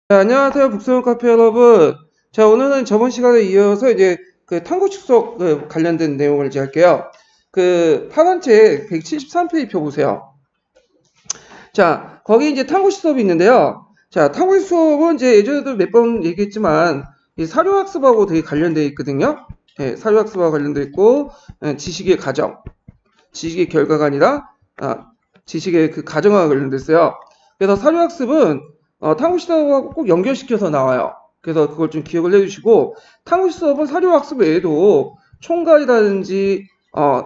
네, 안녕하세요. 북소형 카페 여러분. 자, 오늘은 저번 시간에 이어서 이제 그 탐구 축소 관련된 내용을 이제 할게요. 그 파란책 173페이지 펴보세요. 자, 거기 이제 탐구 수업이 있는데요. 자, 탐구 수업은 이제 예전에도 몇 번 얘기했지만 이 사료학습하고 되게 관련되어 있거든요. 예, 사료학습하고 관련되어 있고 지식의 가정, 지식의 결과가 아니라 지식의 그 가정과 관련됐어요. 그래서 사료학습은 탐구 수업하고 꼭 연결시켜서 나와요. 그래서 그걸 좀 기억을 해주시고 탐구 수업은 사료학습 외에도 총괄이라든지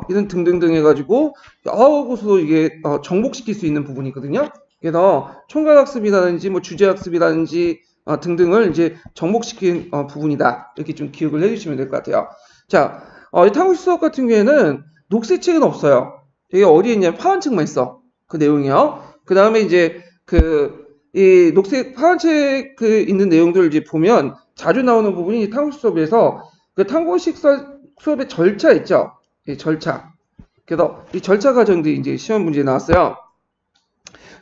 이런 등등등 해가지고 여러 곳으로 이게 정복시킬 수 있는 부분이거든요. 그래서 총괄학습이라든지 뭐 주제학습이라든지 등등을 이제 정복시킨 부분이다. 이렇게 좀 기억을 해주시면 될 것 같아요. 자, 이 탐구 수업 같은 경우에는 녹색책은 없어요. 되게 어디에 있냐면 파란책만 있어. 그 내용이요. 그 다음에 이제 이 녹색 파란책 있는 내용들을 이제 보면 자주 나오는 부분이 탐구 수업에서 그 탐구식 수업의 절차 있죠. 이 절차. 그래서 이 절차 과정들이 이제 시험 문제에 나왔어요.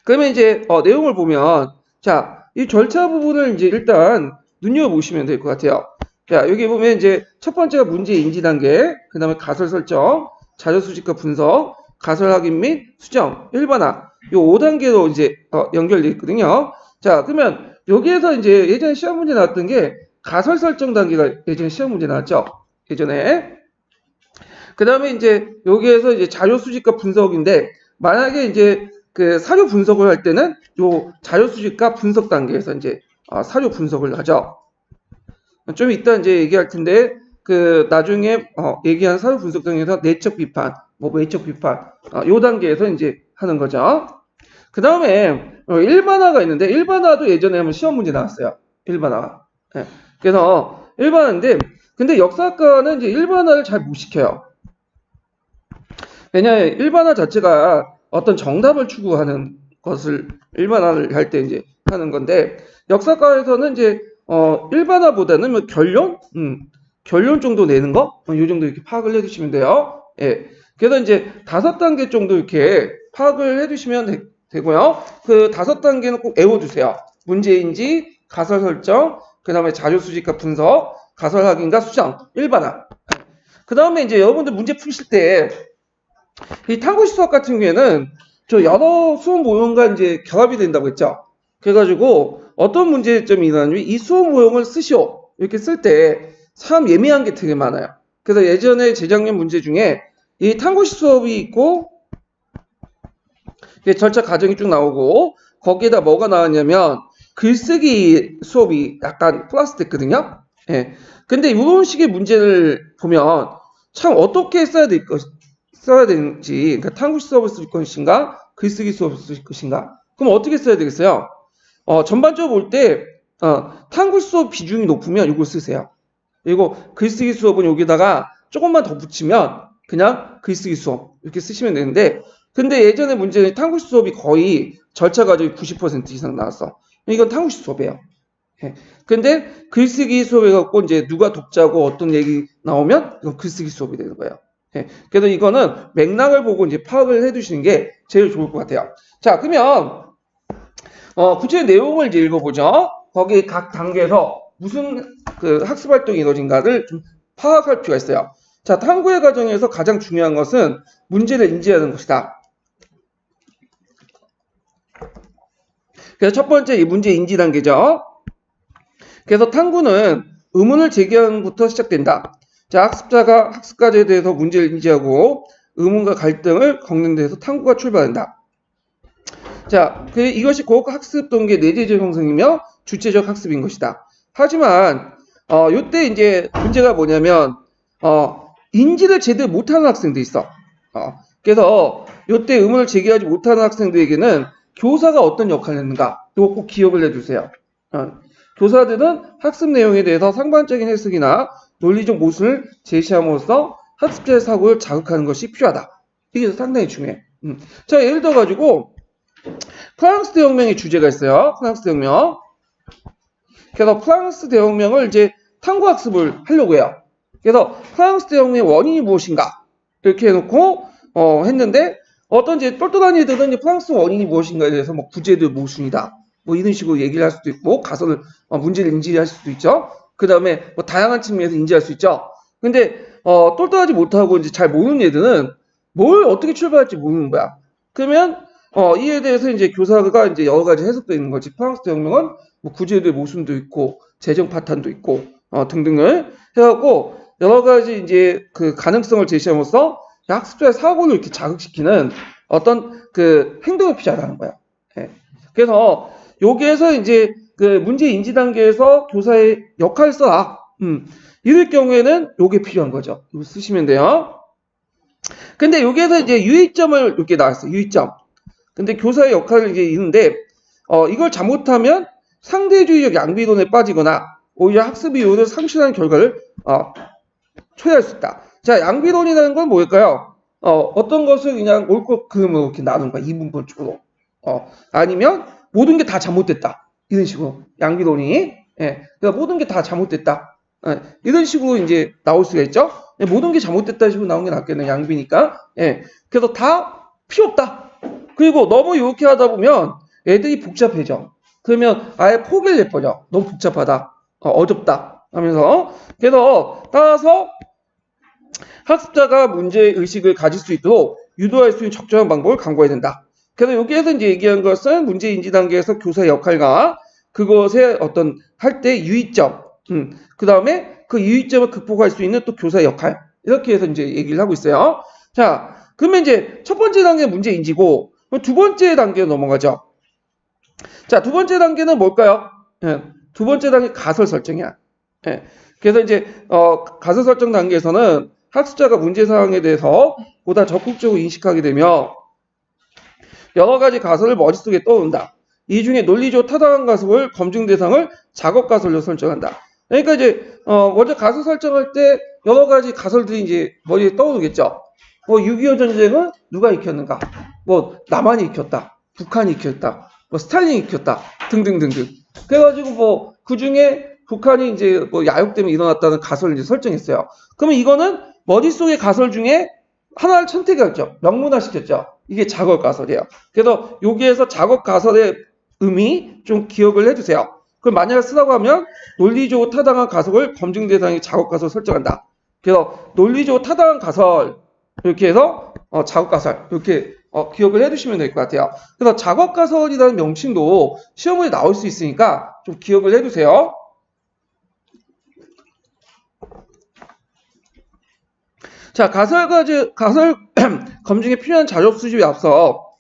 그러면 이제 내용을 보면 자, 이 절차 부분을 이제 일단 눈여보시면 될 것 같아요. 자, 여기 보면 이제 첫 번째가 문제 인지 단계, 그 다음에 가설 설정, 자료 수집과 분석, 가설 확인 및 수정, 일반화. 요 5단계로 이제 연결되어 있거든요. 자, 그러면 여기에서 이제 예전에 시험 문제 나왔던 게 가설 설정 단계가 예전에 시험 문제 나왔죠. 예전에. 그 다음에 이제 여기에서 이제 자료 수집과 분석인데 만약에 이제 그 사료 분석을 할 때는 요 자료 수집과 분석 단계에서 이제 사료 분석을 하죠. 좀 이따 이제 얘기할 텐데 그 나중에 얘기한 사료 분석 단계에서 내적 비판, 뭐 외적 비판 요 단계에서 이제 하는 거죠. 그 다음에 일반화가 있는데 일반화도 예전에 한번 시험 문제 나왔어요. 일반화. 네. 그래서 일반화인데 근데 역사학과는 이제 일반화를 잘 못 시켜요. 왜냐하면 일반화 자체가 어떤 정답을 추구하는 것을 일반화를 할 때 이제 하는 건데 역사과에서는 이제 일반화보다는 뭐 결론 정도 내는 거, 이 정도 이렇게 파악을 해주시면 돼요. 예. 그래서 이제 5단계 정도 이렇게 파악을 해주시면 되고요. 그 5단계는 꼭 외워주세요. 문제인지, 가설 설정, 그 다음에 자료 수집과 분석, 가설 확인과 수정, 일반화. 그 다음에 이제 여러분들 문제 푸실 때 이 탐구시 수업 같은 경우에는 저 여러 수업 모형과 이제 결합이 된다고 했죠. 그래가지고 어떤 문제점이 일어나냐면 이 수업 모형을 쓰시오. 이렇게 쓸 때 참 예민한 게 되게 많아요. 그래서 예전에 재작년 문제 중에 이 탐구시 수업이 있고 절차 과정이 쭉 나오고 거기에다 뭐가 나왔냐면 글쓰기 수업이 약간 플러스 됐거든요. 예. 근데 이런 식의 문제를 보면 참 어떻게 써야 되는지, 그러니까 탐구시 수업을 쓸 것인가, 글쓰기 수업을 쓸 것인가. 그럼 어떻게 써야 되겠어요? 전반적으로 볼 때, 탐구시 수업 비중이 높으면 이걸 쓰세요. 그리고 글쓰기 수업은 여기다가 조금만 더 붙이면 그냥 글쓰기 수업 이렇게 쓰시면 되는데, 근데 예전에 문제는 탐구시 수업이 거의 절차 과정이 90% 이상 나왔어. 이건 탐구시 수업이에요. 예. 근데 글쓰기 수업에 갖고 이제 누가 독자고 어떤 얘기 나오면 이건 글쓰기 수업이 되는 거예요. 예. 그래서 이거는 맥락을 보고 이제 파악을 해두시는 게 제일 좋을 것 같아요. 자, 그러면 구체의 내용을 이제 읽어보죠. 거기 각 단계에서 무슨 그 학습 활동이 이루어진가를 좀 파악할 필요가 있어요. 자, 탐구의 과정에서 가장 중요한 것은 문제를 인지하는 것이다. 그래서 첫 번째 이 문제 인지 단계죠. 그래서 탐구는 의문을 제기하는 것부터 시작된다. 자, 학습자가 학습 과제에 대해서 문제를 인지하고 의문과 갈등을 겪는 데서 탐구가 출발한다. 자, 이것이 고급 학습 동기의 내재적 형성이며 주체적 학습인 것이다. 하지만 요때 이제 문제가 뭐냐면 인지를 제대로 못하는 학생도 있어. 그래서 요때 의문을 제기하지 못하는 학생들에게는 교사가 어떤 역할을 했는가 이거 꼭 기억을 해주세요. 교사들은 학습 내용에 대해서 상반적인 해석이나 논리적 모순을 제시함으로써 학습자의 사고를 자극하는 것이 필요하다. 이게 상당히 중요해. 자, 예를 들어가지고 프랑스 대혁명의 주제가 있어요. 프랑스 대혁명. 그래서 프랑스 대혁명을 이제 탐구학습을 하려고 해요. 그래서 프랑스 대혁명의 원인이 무엇인가 이렇게 해놓고 했는데 어떤 이제 똘똘한 이들은 프랑스 원인이 무엇인가에 대해서 뭐 구제도 모순이다. 뭐 이런 식으로 얘기를 할 수도 있고 가설을 문제를 인지할 수도 있죠. 그 다음에 뭐 다양한 측면에서 인지할 수 있죠. 근데 똘똘하지 못하고 이제 잘 모르는 애들은 뭘 어떻게 출발할지 모르는 거야. 그러면 이에 대해서 이제 교사가 이제 여러 가지 해석도 있는 거지. 프랑스 대혁명은 뭐 구제도의 모순도 있고 재정 파탄도 있고 등등을 해갖고 여러 가지 이제 그 가능성을 제시함으로써 학습자의 사고를 이렇게 자극시키는 어떤 그 행동이 필요하다는 거야. 예. 그래서 여기에서 이제 그 문제 인지 단계에서 교사의 역할을 써라. 이럴 경우에는 요게 필요한 거죠. 이거 쓰시면 돼요. 근데 여기에서 이제 유의점을 이렇게 나왔어요. 유의점. 근데 교사의 역할을 이제 있는데 이걸 잘못하면 상대주의적 양비론에 빠지거나 오히려 학습 이유를 상실하는 결과를 초래할 수 있다. 자, 양비론이라는 건 뭘까요? 어떤 것을 그냥 옳고 그름으로 이렇게 나눈 거야. 이분법적으로. 아니면 모든 게 다 잘못됐다. 이런 식으로 양비론이. 예. 그러니까 모든 게 다 잘못됐다. 예. 이런 식으로 이제 나올 수가 있죠. 예. 모든 게 잘못됐다 식으로 나오는 게 낫겠네. 양비니까. 예. 그래서 다 필요 없다. 그리고 너무 이렇게 하다 보면 애들이 복잡해져. 그러면 아예 포기를 해버려. 너무 복잡하다. 어렵다. 하면서. 그래서 따라서 학습자가 문제의식을 가질 수 있도록 유도할 수 있는 적절한 방법을 강구해야 된다. 그래서 여기에서 이제 얘기한 것은 문제인지 단계에서 교사의 역할과 그것의 어떤 할 때 유의점, 그 다음에 그 유의점을 극복할 수 있는 또 교사의 역할. 이렇게 해서 이제 얘기를 하고 있어요. 자, 그러면 이제 첫 번째 단계는 문제인지고, 두 번째 단계로 넘어가죠. 자, 두 번째 단계는 뭘까요? 예, 두 번째 단계 가설 설정이야. 예, 그래서 이제, 가설 설정 단계에서는 학습자가 문제 사항에 대해서 보다 적극적으로 인식하게 되며 여러 가지 가설을 머릿속에 떠온다. 이 중에 논리적 타당한 가설을 검증 대상을 작업 가설로 설정한다. 그러니까 이제 먼저 가설 설정할 때 여러 가지 가설들이 이제 머리에 떠오르겠죠. 뭐 6.25 전쟁은 누가 일으켰는가? 뭐 남한이 일으켰다, 북한이 일으켰다, 뭐 스탈린이 일으켰다 등등등등. 그래가지고 뭐 그 중에 북한이 이제 뭐 야욕 때문에 일어났다는 가설을 이제 설정했어요. 그러면 이거는 머릿속의 가설 중에 하나를 선택했죠. 명문화시켰죠. 이게 작업 가설이에요. 그래서 여기에서 작업 가설의 의미 좀 기억을 해주세요. 그럼 만약에 쓰라고 하면 논리적으로 타당한 가설을 검증 대상의 작업 가설 설정한다. 그래서 논리적으로 타당한 가설 이렇게 해서 작업 가설 이렇게 기억을 해두시면 될 것 같아요. 그래서 작업 가설이라는 명칭도 시험에 나올 수 있으니까 좀 기억을 해두세요. 자, 가설 검증에 필요한 자료 수집에 앞서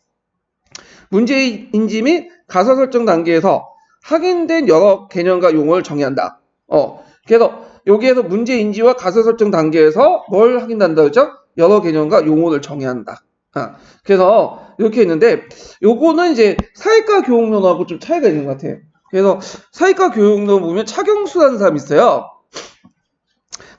문제인지 및 가설 설정 단계에서 확인된 여러 개념과 용어를 정의한다. 그래서 여기에서 문제인지와 가설 설정 단계에서 뭘 확인한다 그랬죠? 여러 개념과 용어를 정의한다. 그래서 이렇게 있는데 요거는 이제 사회과 교육론하고 좀 차이가 있는 것 같아요. 그래서 사회과 교육론 보면 차경수라는 사람이 있어요.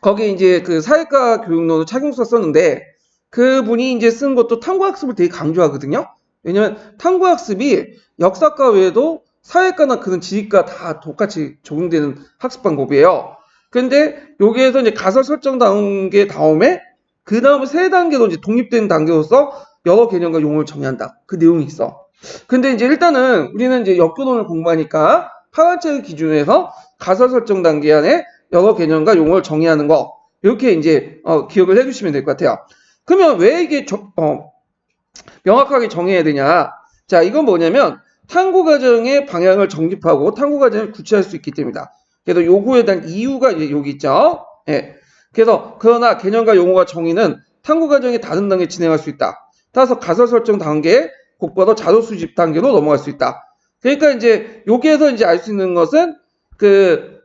거기 이제 그 사회과 교육론을 차경수가 썼는데 그분이 이제 쓴 것도 탐구학습을 되게 강조하거든요. 왜냐면 탐구학습이 역사과 외에도 사회과나 그런 지리과 다 똑같이 적용되는 학습 방법이에요. 근데 여기에서 이제 가설 설정 단계 다음에 그 다음에 세 단계로 이제 독립된 단계로서 여러 개념과 용어를 정의한다. 그 내용이 있어. 근데 이제 일단은 우리는 이제 역교론을 공부하니까 파란책을 기준으로 가설 설정 단계 안에 여러 개념과 용어를 정의하는 거 이렇게 이제 기억을 해주시면 될 것 같아요. 그러면 왜 이게 명확하게 정해야 되냐? 자, 이건 뭐냐면 탐구 과정의 방향을 정립하고 탐구 과정을 구체화할 수 있기 때문이다. 그래서 요구에 대한 이유가 이제 여기 있죠. 예. 그래서 그러나 개념과 용어가 정의는 탐구 과정의 다른 단계에 진행할 수 있다. 따라서 가설 설정 단계, 곧바로 자료 수집 단계로 넘어갈 수 있다. 그러니까 이제 여기에서 이제 알 수 있는 것은 그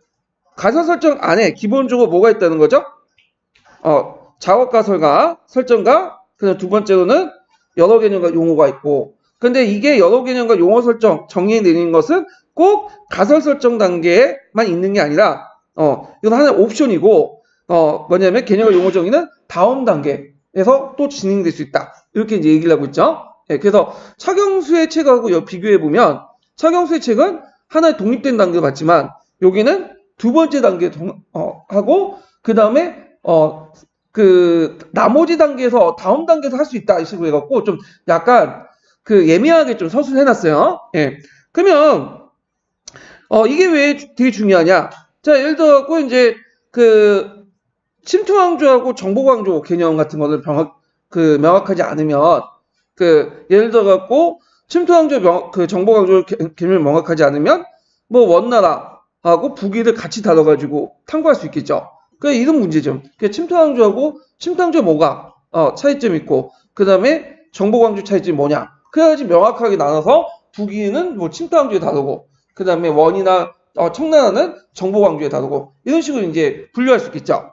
가설 설정 안에 기본적으로 뭐가 있다는 거죠? 작업 가설과 설정과 그다음 두 번째로는 여러 개념과 용어가 있고, 근데 이게 여러 개념과 용어 설정 정의해 내리는 것은 꼭 가설 설정 단계에만 있는 게 아니라 이건 하나의 옵션이고 뭐냐면 개념과 용어 정의는 다음 단계에서 또 진행될 수 있다. 이렇게 이제 얘기를 하고 있죠. 네, 그래서 차경수의 책하고 비교해 보면 차경수의 책은 하나의 독립된 단계를 봤지만 여기는 두 번째 단계 하고 그 다음에 그 나머지 단계에서 다음 단계에서 할 수 있다 이 식으로 해갖고 좀 약간 그 예민하게 좀 서술해놨어요. 예. 그러면 이게 왜 되게 중요하냐? 자, 예를 들어갖고 이제 그 침투강조하고 정보강조 개념 같은 거를 명확하지 않으면 예를 들어갖고 침투강조 정보강조 개념을 명확하지 않으면 뭐 원나라하고 북위를 같이 다뤄가지고 탐구할 수 있겠죠. 이런 문제점. 침투강조하고 침투강조 뭐가 차이점이 있고 그 다음에 정보강조 차이점이 뭐냐. 그래야지 명확하게 나눠서 북위는 뭐 침투강조에 다루고 그 다음에 원이나 청나라는 정보강조에 다루고 이런 식으로 이제 분류할 수 있겠죠.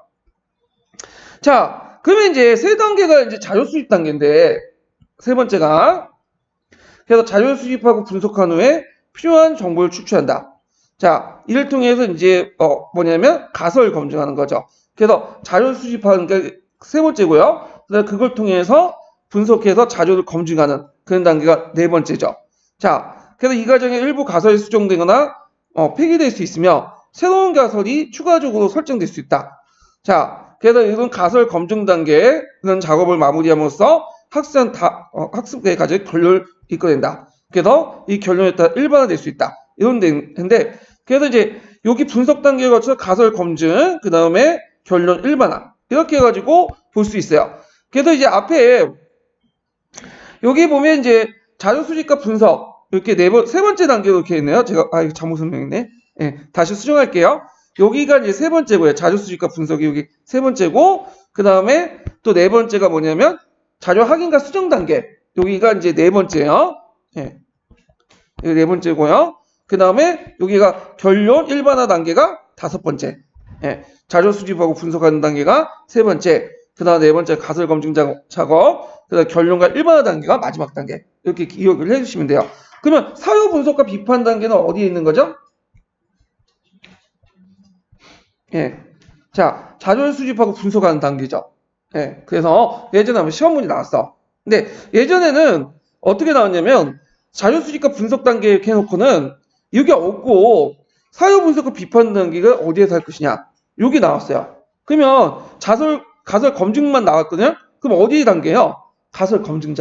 자, 그러면 이제 세 단계가 이제 자료 수집 단계인데 세 번째가 그래서 자료 수집하고 분석한 후에 필요한 정보를 추출한다. 자, 이를 통해서 이제 뭐냐면 가설 검증하는 거죠. 그래서 자료 수집하는 게 세 번째고요. 그다음에 그걸 통해서 분석해서 자료를 검증하는 그런 단계가 네 번째죠. 자, 그래서 이 과정에 일부 가설이 수정되거나 폐기될 수 있으며 새로운 가설이 추가적으로 설정될 수 있다. 자, 그래서 이런 가설 검증 단계에 그런 작업을 마무리함으로써 학습의 과정에 결론을 이끌어낸다. 그래서 이 결론에 따라 일반화될 수 있다. 이런 데인데, 그래서 이제 여기 분석 단계에 거쳐 가설 검증, 그 다음에 결론 일반화 이렇게 해가지고 볼 수 있어요. 그래서 이제 앞에 여기 보면 이제 자료 수집과 분석 이렇게 세 번째 단계로 이렇게 있네요. 제가 이거 잘못 설명했네. 예, 다시 수정할게요. 여기가 이제 세 번째고요. 자료 수집과 분석이 여기 세 번째고, 그 다음에 또 네 번째가 뭐냐면 자료 확인과 수정 단계. 여기가 이제 네 번째요. 예, 여기 네 번째고요. 그 다음에 여기가 결론 일반화 단계가 다섯 번째. 예, 자료 수집하고 분석하는 단계가 세 번째. 그 다음 네 번째 가설 검증 작업. 그 다음 결론과 일반화 단계가 마지막 단계. 이렇게 기억을 해주시면 돼요. 그러면 사유 분석과 비판 단계는 어디에 있는 거죠? 예. 자, 자료를 수집하고 분석하는 단계죠. 예. 그래서 예전에 한번 시험 문제 나왔어. 근데 예전에는 어떻게 나왔냐면 자료 수집과 분석 단계 이렇게 해놓고는 이게 없고 사유 분석과 비판 단계가 어디에서 할 것이냐. 여기 나왔어요. 그러면 가설 검증만 나왔거든요. 그럼 어디 단계예요? 가설 검증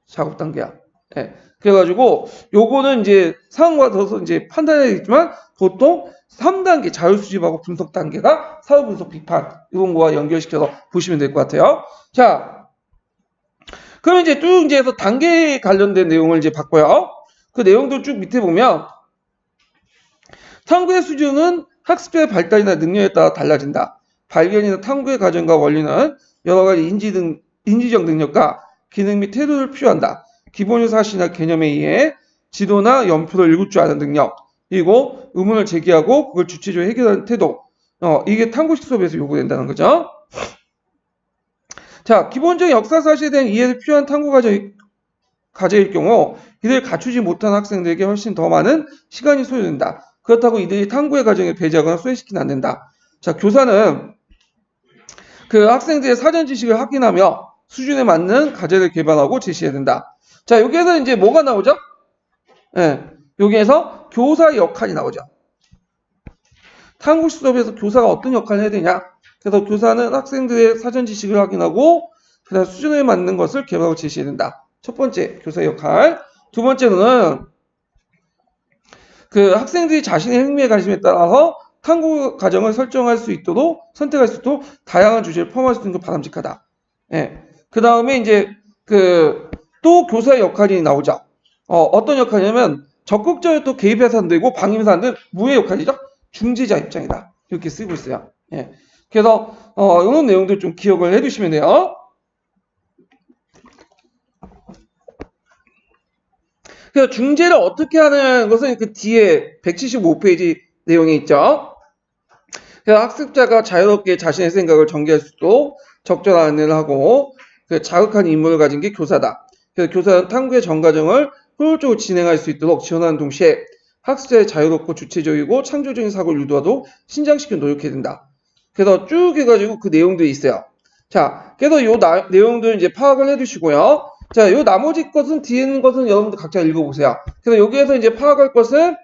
작업 단계야. 예. 그래가지고 요거는 이제 상황과 더서 이제 판단해야겠지만 보통 3단계 자료 수집하고 분석 단계가 사유 분석 비판 이런 거와 연결시켜서 보시면 될 것 같아요. 자, 그럼 이제 쭉 이제 해서 단계에 관련된 내용을 이제 봤고요. 그 내용도 쭉 밑에 보면 탐구의 수준은 학습자의 발달이나 능력에 따라 달라진다. 발견이나 탐구의 과정과 원리는 여러 가지 인지적 능력과 기능 및 태도를 필요한다. 기본적 사실이나 개념에 의해 지도나 연표를 읽을 줄 아는 능력, 그리고 의문을 제기하고 그걸 주체적으로 해결하는 태도. 이게 탐구식 수업에서 요구된다는 거죠. 자, 기본적인 역사 사실에 대한 이해를 필요한 탐구 과제일 경우 이들을 갖추지 못한 학생들에게 훨씬 더 많은 시간이 소요된다. 그렇다고 이들이 탐구의 과정에 배제하거나 소외시키면 안 된다. 자, 교사는 그 학생들의 사전 지식을 확인하며 수준에 맞는 과제를 개발하고 제시해야 된다. 자, 여기에서 이제 뭐가 나오죠? 예, 여기에서 교사의 역할이 나오죠. 탐구식 수업에서 교사가 어떤 역할을 해야 되냐? 그래서 교사는 학생들의 사전 지식을 확인하고 그다음 수준에 맞는 것을 개발하고 제시해야 된다. 첫 번째, 교사의 역할. 두 번째는 그 학생들이 자신의 흥미에 관심에 따라서 탐구 과정을 설정할 수 있도록 선택할 수 있도록 다양한 주제를 포함할 수 있는 게 바람직하다. 예. 그 다음에 이제 또 교사의 역할이 나오죠. 어떤 역할이냐면 적극적으로 또 개입해서 안 되고 방임해서 안 되는 무의 역할이죠. 중재자 입장이다. 이렇게 쓰고 있어요. 예. 그래서 이런 내용들 좀 기억을 해두시면 돼요. 그래서 중재를 어떻게 하는 것은 그 뒤에 175페이지 내용이 있죠. 그래서 학습자가 자유롭게 자신의 생각을 전개할 수 있도록 적절한 안내를 하고 자극한 임무를 가진 게 교사다. 그래서 교사는 탐구의 전 과정을 효율적으로 진행할 수 있도록 지원하는 동시에 학습자의 자유롭고 주체적이고 창조적인 사고를 유도하도록 신장시키는 노력해야 된다. 그래서 쭉 해가지고 그 내용들이 있어요. 자, 그래서 요 내용들 이제 파악을 해두시고요. 자, 요 나머지 것은 뒤에 있는 것은 여러분들 각자 읽어보세요. 그래서 여기에서 이제 파악할 것은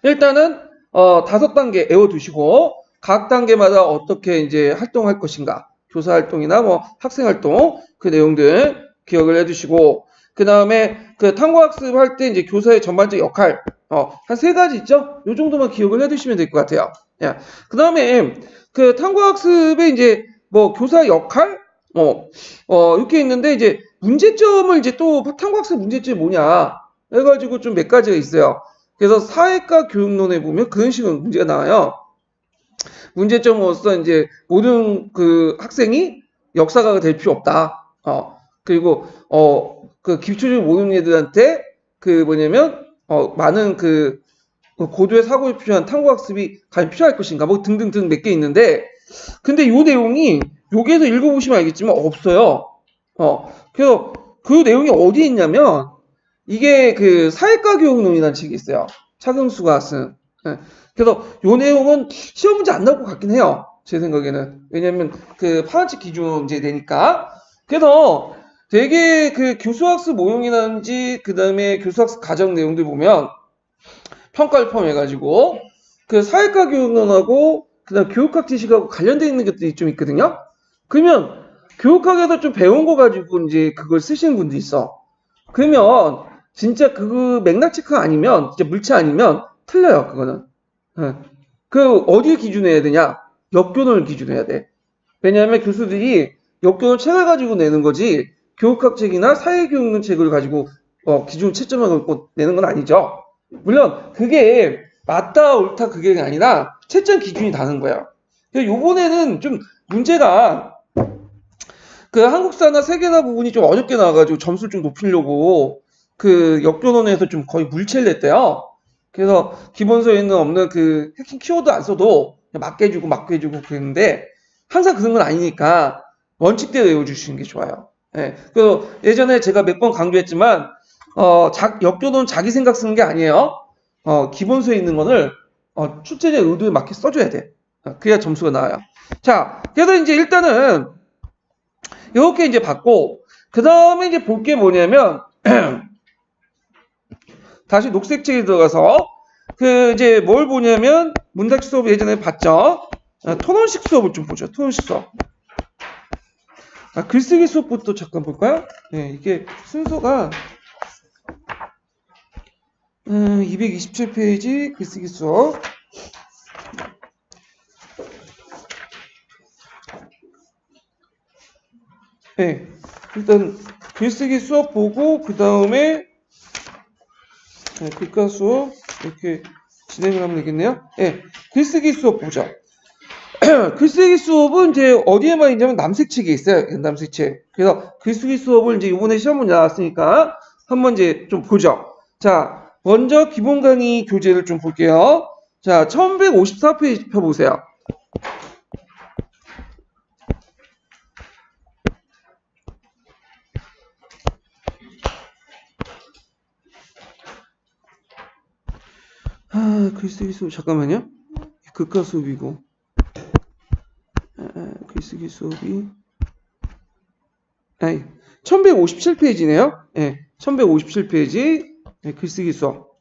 일단은 5단계 외워두시고 각 단계마다 어떻게 이제 활동할 것인가, 교사 활동이나 뭐 학생 활동 그 내용들 기억을 해두시고 그 다음에 그 탐구학습 할 때 이제 교사의 전반적 역할, 한 세 가지 있죠? 요 정도만 기억을 해두시면 될 것 같아요. 그 다음에 그 탐구학습의 이제 뭐 교사 역할, 이렇게 있는데 이제 문제점을 이제 또 탐구학습 문제점이 뭐냐 해가지고 좀 몇 가지가 있어요. 그래서 사회과 교육론에 보면 그런 식으로 문제가 나와요. 문제점으로서 이제 모든 그 학생이 역사가가 될 필요 없다. 그리고 그 기초적으로 모르는 애들한테 그 뭐냐면 많은 그 고도의 사고에 필요한 탐구학습이 과연 필요할 것인가 뭐 등등등 몇 개 있는데 근데 요 내용이 여기에서 읽어보시면 알겠지만 없어요. 그래서 그 내용이 어디에 있냐면 이게 그 사회과 교육론이라는 책이 있어요. 차경수가 쓴. 그래서 요 내용은 시험 문제 안 나올 것 같긴 해요. 제 생각에는. 왜냐면 그 파란색 기준 이제 되니까. 그래서 되게 그 교수학습 모형이라든지 그 다음에 교수학습 과정 내용들 보면 평가를 포함해가지고 그 사회과 교육론하고 그 다음 교육학 지식하고 관련되어 있는 것들이 좀 있거든요. 그러면 교육학에서 좀 배운 거 가지고 이제 그걸 쓰시는 분도 있어. 그러면 진짜 그 맥락 체크가 아니면 진짜 물체 아니면 틀려요. 그거는. 그 어디를 기준해야 되냐? 역교론을 기준해야 돼. 왜냐하면 교수들이 역교론 책을 가지고 내는 거지 교육학 책이나 사회교육론 책을 가지고 기준 채점을 갖고 내는 건 아니죠. 물론 그게 맞다 옳다 그게 아니라 채점 기준이 다른 거예요. 요번에는 좀 문제가 그 한국사나 세계사 부분이 좀 어렵게 나와가지고 점수를 좀 높이려고 그 역교론에서 좀 거의 물체를 냈대요. 그래서 기본서에는 없는 그 핵심 키워드 안 써도 맞게 해주고 그랬는데 항상 그런 건 아니니까 원칙대로 외워주시는 게 좋아요. 그래서 예전에 제가 몇 번 강조했지만 역교론 자기 생각 쓰는 게 아니에요. 기본서에 있는 거를 출제자 의도에 맞게 써줘야 돼. 그래야 점수가 나와요. 자, 그래서 이제 일단은 이렇게 이제 받고 그 다음에 이제 볼 게 뭐냐면 다시 녹색책에 들어가서 그 이제 뭘 보냐면 문답식 수업 예전에 봤죠. 토론식 수업을 좀 보죠. 토론식 수업. 글쓰기 수업부터 잠깐 볼까요? 이게 순서가 227페이지 글쓰기 수업. 일단 글쓰기 수업 보고 그 다음에 글과 수업 이렇게 진행을 하면 되겠네요. 글쓰기 수업 보자. 글쓰기 수업은 이제 어디에만 있냐면 남색책에 있어요. 남색책. 그래서 글쓰기 수업을 이제 이번에 시험 문제 나왔으니까 한번 이제 좀 보죠. 자, 먼저 기본 강의 교재를 좀 볼게요. 자, 1154페이지 펴보세요. 글쓰기 수업 잠깐만요. 극과 수업이고 글쓰기 수업이 1157페이지네요. 1157페이지 글쓰기 수업.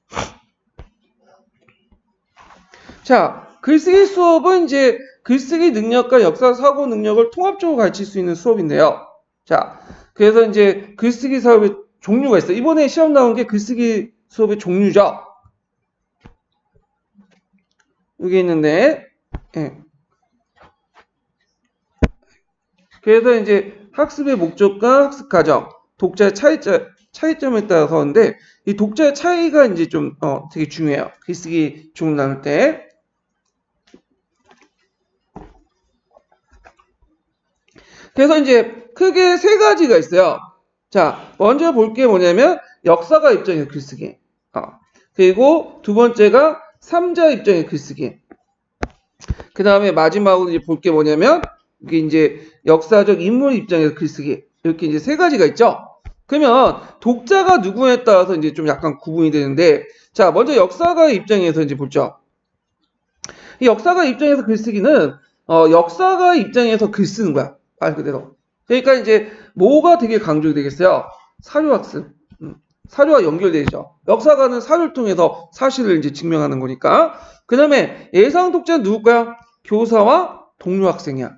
자, 글쓰기 수업은 이제 글쓰기 능력과 역사 사고 능력을 통합적으로 가르칠 수 있는 수업인데요. 자, 그래서 이제 글쓰기 사업의 종류가 있어요. 이번에 시험 나온 게 글쓰기 수업의 종류죠. 여기 있는데, 그래서 이제 학습의 목적과 학습 과정, 독자의 차이점에 따라서 하는데, 이 독자의 차이가 이제 좀, 되게 중요해요. 글쓰기 종류 나눌 때. 그래서 이제 크게 세 가지가 있어요. 자, 먼저 볼 게 뭐냐면, 역사가 입장의 글쓰기. 그리고 두 번째가 3자 입장의 글쓰기. 그 다음에 마지막으로 이제 볼 게 뭐냐면, 이게 이제 역사적 인물 입장에서 글쓰기. 이렇게 이제 세 가지가 있죠. 그러면 독자가 누구에 따라서 이제 좀 약간 구분이 되는데, 자, 먼저 역사가 입장에서 이제 보죠. 이 역사가 입장에서 글쓰기는, 역사가 입장에서 글 쓰는 거야. 말 그대로. 그러니까 이제 뭐가 되게 강조되겠어요? 사료학습. 사료와 연결되죠. 역사가는 사료를 통해서 사실을 이제 증명하는 거니까. 그 다음에 예상 독자는 누굴까요? 교사와 동료 학생이야.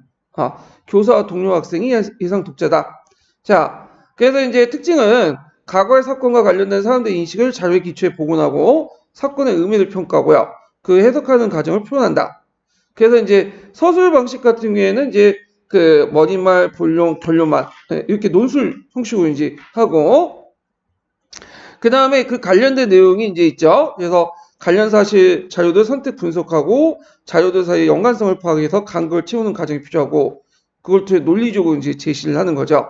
교사와 동료 학생이 예상 독자다. 자, 그래서 이제 특징은 과거의 사건과 관련된 사람들의 인식을 자료에 기초해 복원하고 사건의 의미를 평가하고요. 그 해석하는 과정을 표현한다. 그래서 이제 서술 방식 같은 경우에는 이제 그 머릿말, 본론, 결론만 이렇게 논술 형식으로 이제 하고 그 다음에 그 관련된 내용이 이제 있죠. 그래서 관련 사실 자료들 선택 분석하고 자료들 사이의 연관성을 파악해서 간극을 채우는 과정이 필요하고 그걸 통해 논리적으로 이제 제시를 하는 거죠.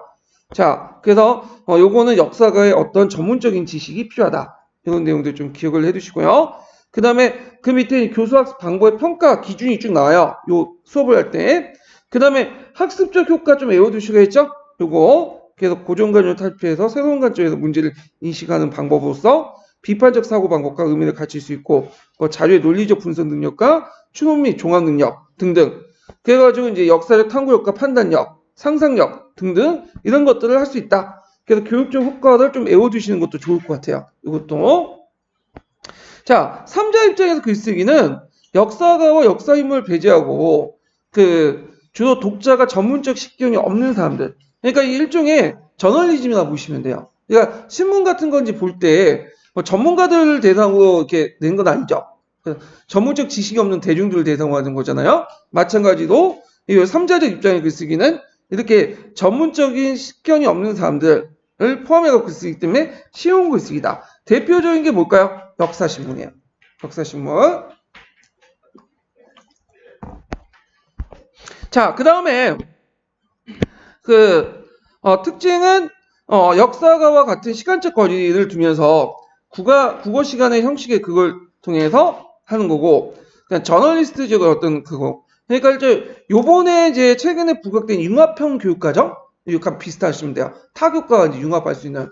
자, 그래서 요거는 역사가의 어떤 전문적인 지식이 필요하다. 이런 내용들 좀 기억을 해두시고요. 그 다음에 그 밑에 교수학습 방법의 평가 기준이 쭉 나와요. 요 수업을 할 때. 그 다음에 학습적 효과 좀 외워두시겠죠? 요거. 그래서 고정관념을 탈피해서 새로운 관점에서 문제를 인식하는 방법으로서 비판적 사고 방법과 의미를 갖출 수 있고 자료의 논리적 분석 능력과 추론 및 종합 능력 등등. 그래가지고 이제 역사적 탐구력과 판단력, 상상력 등등 이런 것들을 할 수 있다. 그래서 교육적 효과를 좀 외워두시는 것도 좋을 것 같아요. 이것도. 자, 3자 입장에서 글쓰기는 역사가와 역사인물을 배제하고 주로 독자가 전문적 식견이 없는 사람들. 그러니까 일종의 저널리즘이나 보시면 돼요. 그러니까 신문 같은 건지 볼 때 전문가들 대상으로 이렇게 낸 건 아니죠. 전문적 지식이 없는 대중들을 대상으로 하는 거잖아요. 마찬가지로 이 3자적 입장의 글쓰기는 이렇게 전문적인 식견이 없는 사람들을 포함해서 글쓰기 때문에 쉬운 글쓰기다. 대표적인 게 뭘까요? 역사신문이에요. 역사신문. 자, 그 다음에 특징은 역사가와 같은 시간적 거리를 두면서 국어 시간의 형식의 그걸 통해서 하는 거고, 그냥 저널리스트적 어떤 그거. 그러니까 요번에 이제 최근에 부각된 융합형 교육과정, 이거 비슷하시면 돼요. 타교과가 이제 융합할 수 있는,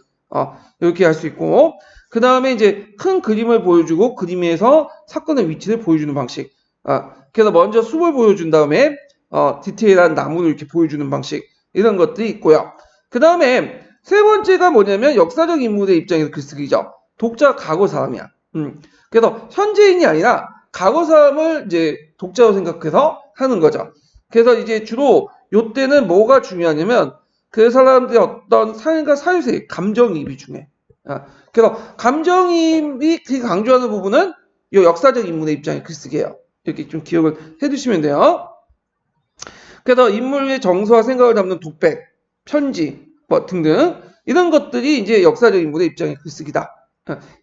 이렇게 할 수 있고, 그 다음에 이제 큰 그림을 보여주고 그림에서 사건의 위치를 보여주는 방식. 그래서 먼저 숲을 보여준 다음에 디테일한 나무를 이렇게 보여주는 방식. 이런 것들이 있고요. 그 다음에 세 번째가 뭐냐면 역사적 인물의 입장에서 글쓰기죠. 독자가 과거 사람이야. 그래서 현재인이 아니라 과거 사람을 이제 독자로 생각해서 하는 거죠. 그래서 이제 주로 요때는 뭐가 중요하냐면 그 사람들의 어떤 삶과 사유세, 감정이입이 중요해. 그래서 감정이입이 강조하는 부분은 이 역사적 인물의 입장의 글쓰기예요. 이렇게 좀 기억을 해두시면 돼요. 그래서 인물의 정서와 생각을 담는 독백, 편지 등등 이런 것들이 이제 역사적 인물의 입장의 글쓰기다.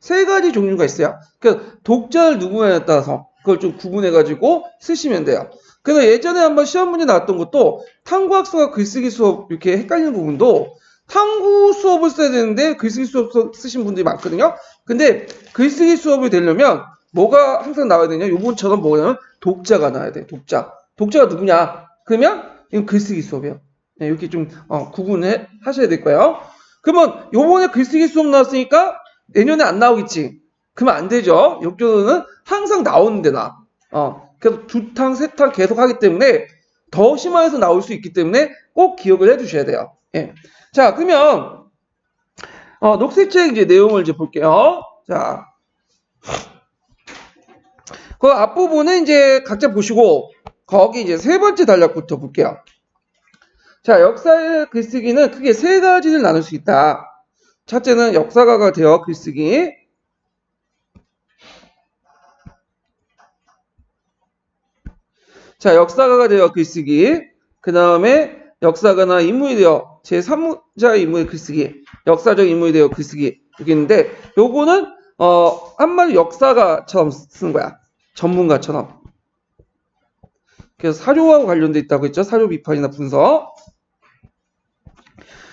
세 가지 종류가 있어요. 그래서 독자를 누구냐에 따라서 그걸 좀 구분해가지고 쓰시면 돼요. 그래서 예전에 한번 시험 문제 나왔던 것도 탐구학습과 글쓰기 수업 이렇게 헷갈리는 부분도 탐구 수업을 써야 되는데 글쓰기 수업 쓰신 분들이 많거든요. 근데 글쓰기 수업이 되려면 뭐가 항상 나와야 되냐? 요번처럼 뭐냐면 독자가 나와야 돼. 독자가 누구냐? 그러면 이건 글쓰기 수업이에요. 네, 이렇게 좀 구분을 하셔야 될 거예요. 그러면 요번에 글쓰기 수업 나왔으니까 내년에 안 나오겠지. 그러면 안 되죠. 역조는 항상 나오는데 그래서 2탕, 3탕 계속 하기 때문에 더 심화해서 나올 수 있기 때문에 꼭 기억을 해두셔야 돼요. 예. 자, 그러면 녹색책 이제 내용을 이제 볼게요. 자, 그 앞부분은 이제 각자 보시고 거기 이제 세 번째 단락부터 볼게요. 자, 역사의 글쓰기는 크게 세 가지를 나눌 수 있다. 첫째는 역사가가 되어 글쓰기. 자, 역사가가 되어 글쓰기. 그 다음에 역사가나 인물이 되어 제3자의 인물의 글쓰기. 역사적 인물이 되어 글쓰기. 여기 있는데 요거는 한마디 역사가처럼 쓰는 거야. 전문가처럼. 그래서 사료와 관련돼 있다고 했죠. 사료 비판이나 분석.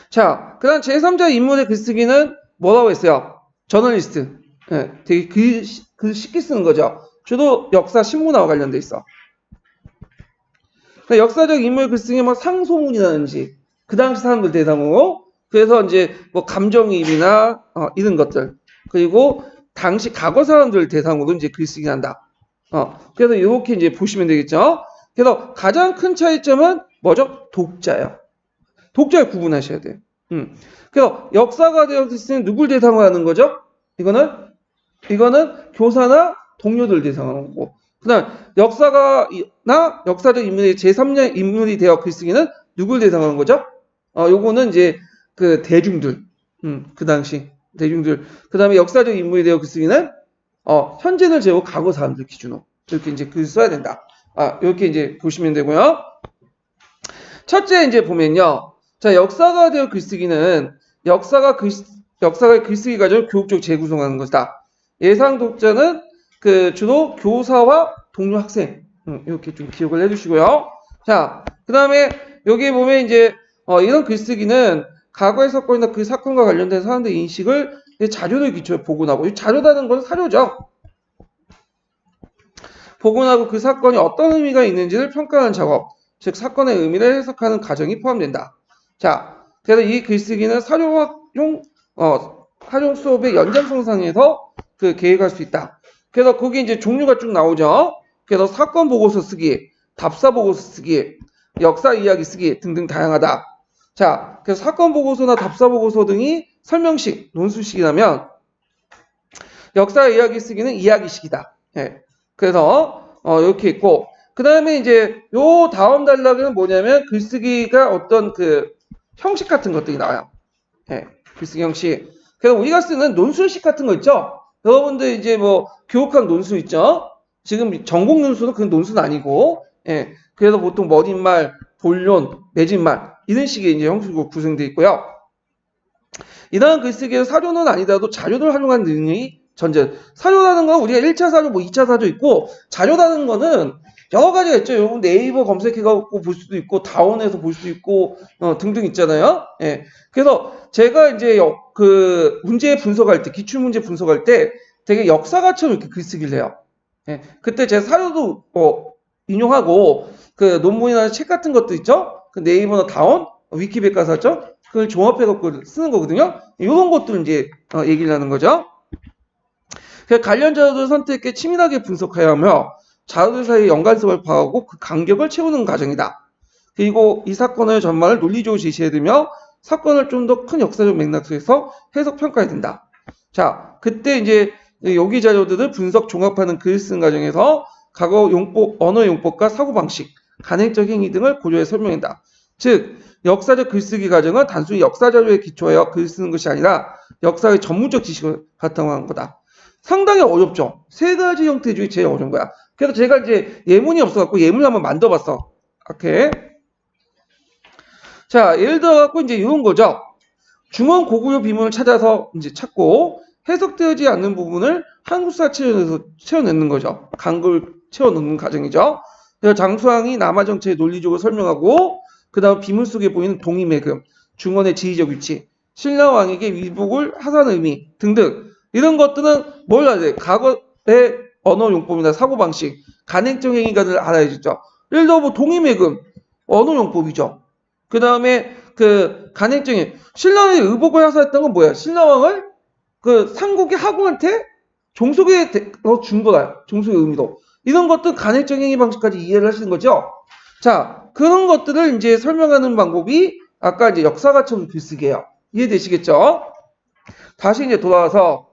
자, 그 다음 제3자 인물의 글쓰기는 뭐라고 했어요? 저널리스트. 네, 되게 글 쉽게 쓰는 거죠. 주로 역사 신문화와 관련돼 있어. 역사적 인물 글쓰기 뭐 상소문이라든지 그 당시 사람들 대상으로 그래서 이제 뭐 감정이입이나 이런 것들 그리고 당시 과거 사람들 대상으로 이제 글쓰기 한다. 그래서 이렇게 이제 보시면 되겠죠. 그래서 가장 큰 차이점은 뭐죠? 독자예요. 독자를 구분하셔야 돼요. 그래서 역사가 되었을 때 누굴 대상으로 하는 거죠? 이거는 교사나 동료들 대상으로 하고 그다음 역사가나 역사적 인물이 제3자 인물이 되어 글쓰기는 누굴 대상으로 하는 거죠? 요거는 이제 그 대중들 그 당시 대중들. 그 다음에 역사적 인물이 되어 글쓰기는 현재를 제외하고 과거 사람들 기준으로 이렇게 이제 글 써야 된다. 이렇게 이제 보시면 되고요. 첫째 이제 보면요. 자, 역사가 되어 글쓰기는 역사가 글쓰기 과정을 교육적으로 재구성하는 것이다. 예상 독자는 주로 교사와 동료 학생 이렇게 좀 기억을 해주시고요. 자, 그 다음에 여기 보면 이제 이런 글쓰기는 과거의 사건이나 그 사건과 관련된 사람들의 인식을 자료를 기초에 복원하고, 이 자료라는 것은 사료죠. 복원하고 그 사건이 어떤 의미가 있는지를 평가하는 작업, 즉 사건의 의미를 해석하는 과정이 포함된다. 자, 그래서 이 글쓰기는 활용 수업의 연장선상에서 계획할 수 있다. 그래서 거기 이제 종류가 쭉 나오죠. 그래서 사건 보고서 쓰기, 답사 보고서 쓰기, 역사 이야기 쓰기 등등 다양하다. 자, 그래서 사건 보고서나 답사 보고서 등이 설명식, 논술식이라면 역사 이야기 쓰기는 이야기식이다. 예. 그래서 이렇게 있고, 그 다음에 이제 요 다음 단락에는 뭐냐면 글쓰기가 어떤 형식 같은 것들이 나와요. 예. 글쓰기 형식. 그래서 우리가 쓰는 논술식 같은 거 있죠? 여러분들 이제 뭐 교육학 논술 있죠? 지금 전공 논술은 그건 논술은 아니고, 예. 그래서 보통 머릿말, 본론, 매진말 이런 식의 이제 형식으로 구성되어 있고요. 이러한 글쓰기에서 사료는 아니더라도 자료를 활용한 능력이 전제. 사료라는 건 우리가 1차 사료, 2차 사료 있고, 자료라는 거는 여러 가지가 있죠. 여러분 네이버 검색해갖고 볼 수도 있고, 다운해서 볼 수도 있고, 등등 있잖아요. 예. 그래서 제가 이제 문제 분석할 때, 기출문제 분석할 때 되게 역사가처럼 이렇게 글쓰기를 해요. 예. 그때 제가 사료도 인용하고, 논문이나 책 같은 것도 있죠? 네이버나 다운, 위키백과사죠? 그걸 종합해갖고 쓰는 거거든요. 이런 것들 이제 얘기를 하는 거죠. 관련 자료를 선택해 치밀하게 분석해야 하며 자료들 사이의 연관성을 파악하고 그 간격을 채우는 과정이다. 그리고 이 사건의 전말을 논리적으로 제시해두며 사건을 좀 더 큰 역사적 맥락 속에서 해석 평가해야 된다. 자, 그때 이제 여기 자료들을 분석 종합하는 글 쓰는 과정에서 과거 용법, 언어 용법과 사고방식, 간행적 행위 등을 고려해 설명한다. 즉, 역사적 글쓰기 과정은 단순히 역사 자료에 기초하여 글 쓰는 것이 아니라 역사의 전문적 지식을 바탕한 거다. 상당히 어렵죠. 세 가지 형태 중에 제일 어려운 거야. 그래서 제가 이제 예문이 없어갖고 예문을 한번 만들어봤어. 이렇게. 자, 예를 들어갖고 이제 이런 거죠. 중원 고구려 비문을 찾아서 이제 찾고 해석되지 않는 부분을 한국사 채워내서 채워내는 거죠. 간글 채워넣는 과정이죠. 그래서 장수왕이 남하 정체의 논리적으로 설명하고, 그 다음 비문 속에 보이는 동의매금, 중원의 지리적 위치, 신라왕에게 위복을 하사는 의미 등등 이런 것들은 뭘 알아야 돼? 과거의 언어 용법이나 사고방식, 간행적 행위가를 알아야겠죠. 예를 들어 뭐 동의매금, 언어 용법이죠. 그 다음에 간행적 행위, 신라왕이 의복을 하사했던 건 뭐야? 신라왕을 삼국의 하고한테 종속에 준 거야. 종속의 의미로. 이런 것들 간행적 행위 방식까지 이해를 하시는 거죠. 자, 그런 것들을 이제 설명하는 방법이 아까 이제 역사가처럼 글쓰기예요. 이해되시겠죠? 다시 이제 돌아와서,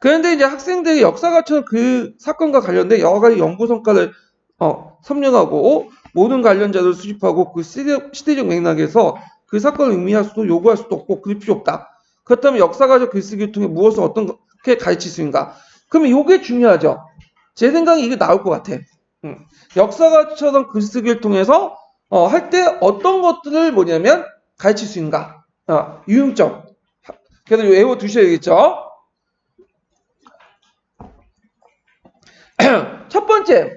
그런데 이제 학생들이 역사가처럼 그 사건과 관련된 여러 가지 연구 성과를 섭렵하고 모든 관련자들을 수집하고 그 시대적 맥락에서 그 사건을 의미할 수도 요구할 수도 없고 그럴 필요 없다. 그렇다면 역사가적 글쓰기를 통해 무엇을 어떻게 가르칠 수 있는가? 그러면 이게 중요하죠. 제 생각에 이게 나올 것 같아. 역사가처럼 글쓰기를 통해서 할 때 어떤 것들을 뭐냐면 가르칠 수 있는가? 유용점. 그래서 외워 두셔야겠죠. 첫 번째,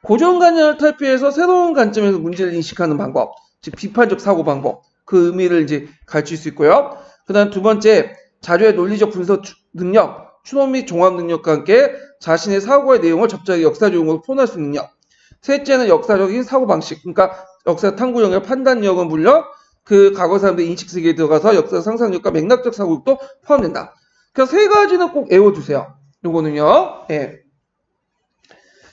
고정관념을 탈피해서 새로운 관점에서 문제를 인식하는 방법, 즉 비판적 사고 방법, 그 의미를 이제 가르칠 수 있고요. 그다음 두 번째, 자료의 논리적 분석 능력, 추론 및 종합 능력과 함께 자신의 사고의 내용을 적절하게 역사적 용어로 표현할 수 있는 능력. 셋째는 역사적인 사고 방식, 그러니까 역사 탐구력과 판단력은 물론 그 과거 사람들의 인식 세계에 들어가서 역사 상상력과 맥락적 사고력도 포함된다. 그래서 세 가지는 꼭 외워두세요. 요거는요. 예.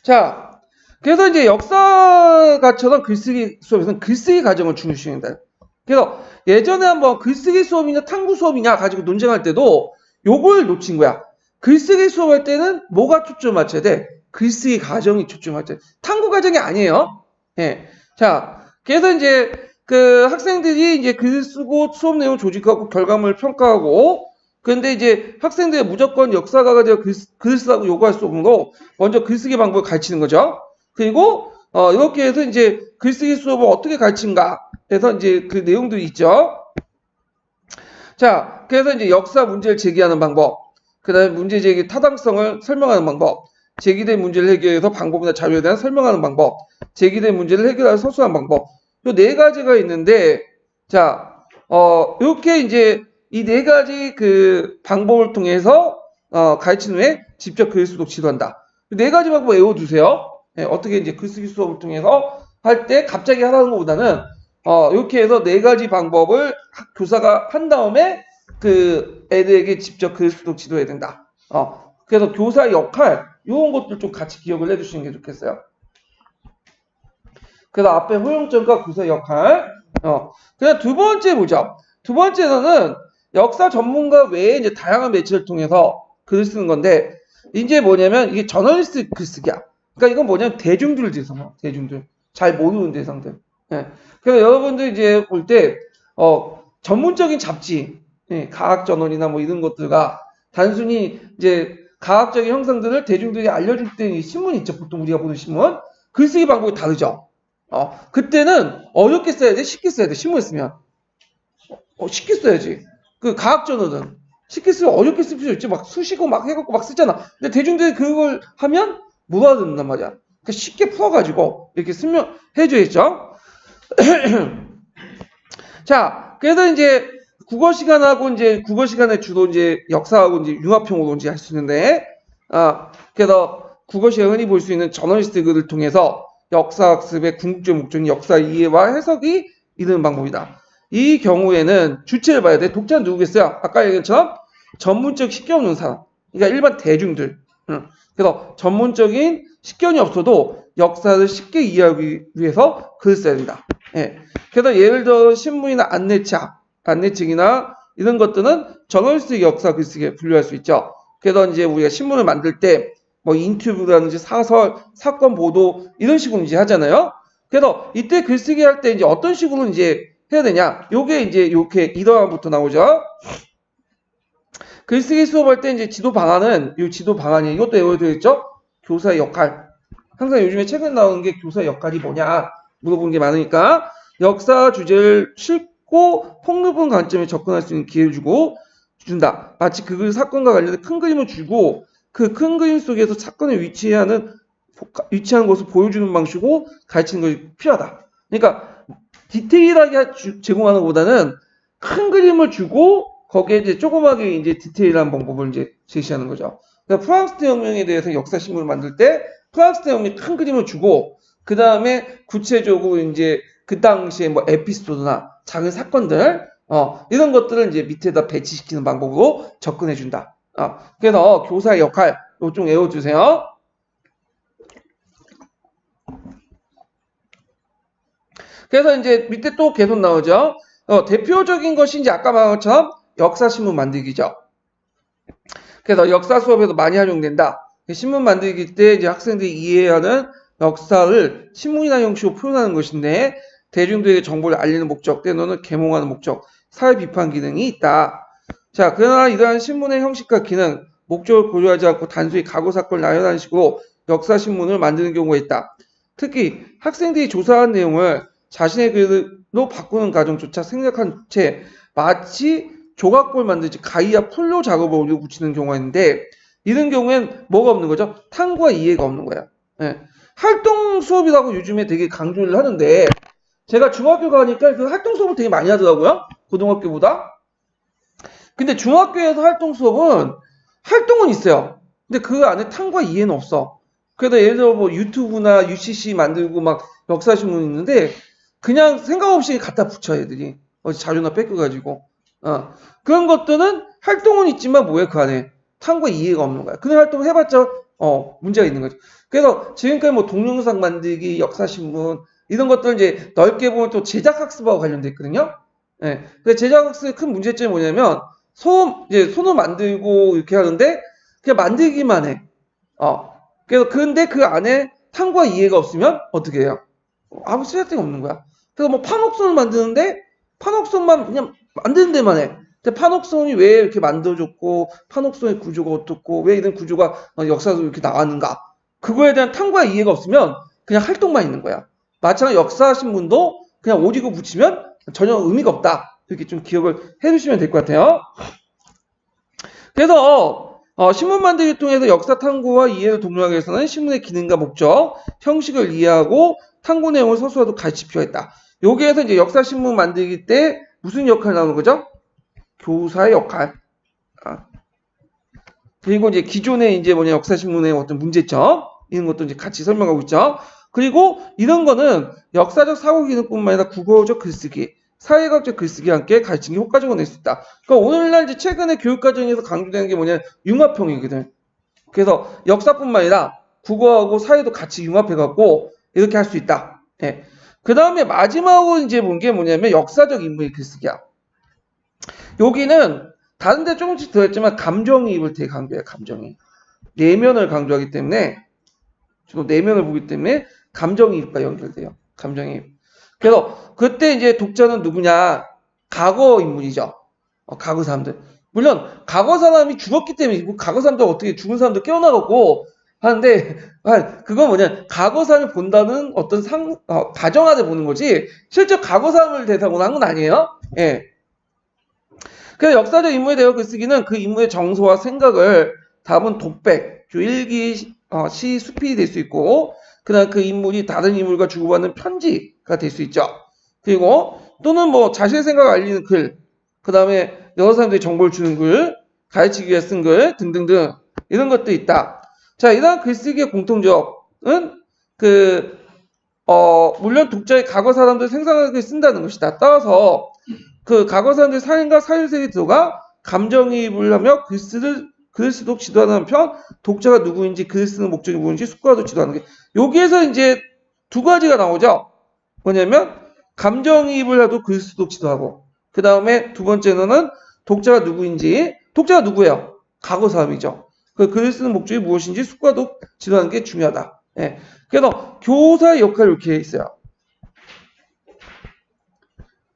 자, 그래서 이제 역사가처럼 글쓰기 수업에서는 글쓰기 과정을 중요시한다. 그래서 예전에 한번 글쓰기 수업이냐 탐구 수업이냐 가지고 논쟁할 때도 요걸 놓친 거야. 글쓰기 수업할 때는 뭐가 초점을 맞춰야 돼? 글쓰기 과정이 초점을 맞춰야 돼. 탐구 과정이 아니에요. 예. 자, 그래서 이제 그 학생들이 이제 글 쓰고 수업 내용 조직하고 결과물 평가하고 그런데 이제 학생들이 무조건 역사가가 되어 글 쓰라고 요구할 수 없므로 먼저 글쓰기 방법을 가르치는 거죠. 그리고 이렇게 해서 이제 글쓰기 수업을 어떻게 가르친가 해서 이제 그 내용들이 있죠. 자, 그래서 이제 역사 문제를 제기하는 방법, 그 다음에 문제 제기 타당성을 설명하는 방법, 제기된 문제를 해결해서 방법이나 자료에 대한 설명하는 방법, 제기된 문제를 해결하는 서술하는 방법, 요 네 가지가 있는데, 자, 이렇게 이제 이 네 가지 그 방법을 통해서 가르친 후에 직접 글쓰도록 지도한다. 네 가지 방법 외워두세요. 네, 어떻게 이제 글쓰기 수업을 통해서 할 때 갑자기 하라는 것보다는 이렇게 해서 네 가지 방법을 교사가 한 다음에 그 애들에게 직접 글쓰도록 지도해야 된다. 그래서 교사 역할 이런 것들 좀 같이 기억을 해주시는 게 좋겠어요. 그래서 앞에 허용점과 교사 역할. 그다음 두 번째 보죠. 두 번째는 역사 전문가 외에 이제 다양한 매체를 통해서 글을 쓰는 건데 이제 뭐냐면 이게 저널리스트 글쓰기야. 그러니까 이건 뭐냐면 대중들 대상, 대중들 잘 모르는 대상들. 예. 그래서 여러분들 이제 볼 때 전문적인 잡지, 과학저널이나 뭐 이런 것들과 단순히 이제 과학적인 형상들을 대중들이 알려줄 때 신문 있죠. 보통 우리가 보는 신문. 글쓰기 방법이 다르죠. 그때는 어렵게 써야 돼, 쉽게 써야 돼. 신문에 쓰면 쉽게 써야지. 그 과학저널은 쉽게 쓰면 어렵게 쓸 필요 있지. 막 수식어 막 해갖고 막 쓰잖아. 근데 대중들이 그걸 하면 못 알아듣는단 말이야. 그러니까 쉽게 풀어가지고 이렇게 설명해줘야죠. 자, 그래서 이제 국어 시간하고 이제 국어 시간에 주로 이제 역사하고 이제 융합형으로 이제 할 수 있는데, 그래서 국어 시간 흔히 볼 수 있는 저널리스트 글을 통해서 역사학습의 궁극적 목적인 역사 이해와 해석이 이르는 방법이다. 이 경우에는 주체를 봐야 돼. 독자는 누구겠어요? 아까 얘기한 것처럼 전문적 식견 없는 사람. 그러니까 일반 대중들. 그래서 전문적인 식견이 없어도 역사를 쉽게 이해하기 위해서 글을 써야 된다. 예. 그래서 예를 들어 신문이나 안내책이나 이런 것들은 저널리스트 역사 글쓰기에 분류할 수 있죠. 그래서 이제 우리가 신문을 만들 때 뭐 인터뷰라든지 사설, 사건 보도 이런 식으로 이제 하잖아요. 그래서 이때 글쓰기 할 때 이제 어떤 식으로 이제 해야 되냐? 요게 이제 이렇게 1화부터 나오죠. 글쓰기 수업할 때 이제 지도 방안은 이 지도 방안이 이것도 외워져 있죠. 교사의 역할. 항상 요즘에 최근에 나오는 게 교사의 역할이 뭐냐 물어보는 게 많으니까 역사 주제를 쉽고 폭넓은 관점에 접근할 수 있는 기회를 준다. 마치 그 사건과 관련된 큰 그림을 주고 그 큰 그림 속에서 사건을 위치한 것을 보여주는 방식으로 가르치는 것이 필요하다. 그러니까 디테일하게 제공하는 것보다는 큰 그림을 주고 거기에 이제 조그맣게 이제 디테일한 방법을 이제 제시하는 거죠. 그러니까 프랑스 대혁명에 대해서 역사 신문을 만들 때 프랑스 대혁명 큰 그림을 주고 그 다음에 구체적으로 이제 그 당시에 뭐 에피소드나 작은 사건들 이런 것들을 이제 밑에다 배치시키는 방법으로 접근해 준다. 그래서 교사의 역할 이거 좀 외워주세요. 그래서 이제 밑에 또 계속 나오죠. 대표적인 것이 이제 아까 말한 것처럼 역사신문 만들기죠. 그래서 역사 수업에도 많이 활용된다. 신문 만들기 때 이제 학생들이 이해하는 역사를 신문이나 형식으로 표현하는 것인데 대중들에게 정보를 알리는 목적 때로는 계몽하는 목적, 사회 비판 기능이 있다. 자, 그러나 이러한 신문의 형식과 기능, 목적을 고려하지 않고 단순히 과거 사건을 나열하는 식으로 역사 신문을 만드는 경우가 있다. 특히 학생들이 조사한 내용을 자신의 글로 바꾸는 과정조차 생략한 채 마치 조각볼 만들지 가이와 풀로 작업을 올려 붙이는 경우가 있는데 이런 경우엔 뭐가 없는 거죠? 탐구와 이해가 없는 거야. 예. 활동 수업이라고 요즘에 되게 강조를 하는데 제가 중학교 가니까 그 활동 수업을 되게 많이 하더라고요. 고등학교보다. 근데 중학교에서 활동 수업은 활동은 있어요. 근데 그 안에 탐구와 이해는 없어. 그래서 예를 들어 뭐 유튜브나 UCC 만들고 막 역사신문 있는데 그냥 생각 없이 갖다 붙여 애들이 어디 자료나 뺏겨가지고 그런 것들은 활동은 있지만 뭐야 그 안에 탐구와 이해가 없는 거야. 그런 활동을 해봤자 문제가 있는 거지. 그래서 지금까지 뭐 동영상 만들기, 역사신문 이런 것들 이제 넓게 보면 또 제작학습하고 관련돼 있거든요. 예. 근데 제작학습의 큰 문제점이 뭐냐면 손을 만들고 이렇게 하는데 그냥 만들기만 해. 그래서 근데 그 안에 탐구와 이해가 없으면 어떻게 해요? 아무 쓸데가 없는 거야. 그래서 뭐 판옥선을 만드는데 판옥선만 그냥 만드는 데만 해. 근데 판옥선이 왜 이렇게 만들어졌고 판옥선의 구조가 어떻고 왜 이런 구조가 역사적으로 이렇게 나왔는가? 그거에 대한 탐구와 이해가 없으면 그냥 활동만 있는 거야. 마찬가지로 역사하신 분도 그냥 오디고 붙이면 전혀 의미가 없다. 이렇게 좀 기억을 해두시면 될 것 같아요. 그래서 신문 만들기를 통해서 역사 탐구와 이해를 독려하기 위해서는 신문의 기능과 목적, 형식을 이해하고 탐구 내용을 서술하도록 가르칠 필요가 있다. 여기에서 이제 역사 신문 만들기 때 무슨 역할이 나오는 거죠? 교사의 역할. 그리고 이제 기존의 이제 뭐냐 역사 신문의 어떤 문제점 이런 것도 이제 같이 설명하고 있죠. 그리고 이런 거는 역사적 사고 기능뿐만 아니라 국어적 글쓰기, 사회과학적 글쓰기와 함께 가르치는 게 효과적으로 낼 수 있다. 그러니까 오늘날 이제 최근에 교육과정에서 강조되는 게 뭐냐 융합형이거든. 그래서 역사뿐만 아니라 국어하고 사회도 같이 융합해갖고 이렇게 할 수 있다. 예. 그 다음에 마지막으로 이제 본 게 뭐냐면 역사적 인물의 글쓰기야. 여기는 다른 데 조금씩 들었지만 감정이입을 되게 강조해요. 감정이입. 내면을 강조하기 때문에 주로 내면을 보기 때문에 감정이입과 연결돼요. 감정이입. 그래서 그때 이제 독자는 누구냐? 과거 인물이죠. 과거 사람들. 물론 과거 사람이 죽었기 때문에 과거 사람들 어떻게 죽은 사람도 깨어나고 하는데 그건 뭐냐? 과거 사람을 본다는 어떤 가정 안에 보는 거지 실제 과거 사람을 대상으로 한 건 아니에요. 예. 그래서 역사적 인물에 대한 글쓰기는 그 인물의 정서와 생각을 담은 독백, 일기, 시, 수필이 될 수 있고 그다음 그 인물이 다른 인물과 주고받는 편지가 될 수 있죠. 그리고 또는 뭐 자신의 생각을 알리는 글, 그 다음에 여러 사람들이 정보를 주는 글, 가르치기 위해 쓴 글 등등등 이런 것도 있다. 자, 이러한 글쓰기의 공통점은 물론 독자의 과거 사람들 생각을 쓴다는 것이다. 따라서 그 과거 사람들의 사연과 사유색이 들어가 감정이입을 하며 글을 쓰도록 지도하는 한편 독자가 누구인지 글 쓰는 목적이 무엇인지 숙고하도록 지도하는 게 여기에서 이제 두 가지가 나오죠. 뭐냐면 감정이입을 하도 글 쓰도록 지도하고 그 다음에 두 번째는 독자가 누구인지 독자가 누구예요? 과거 사람이죠. 그 글을 쓰는 목적이 무엇인지 숙고하도록 지도하는 게 중요하다. 예. 그래서 교사의 역할이 이렇게 있어요.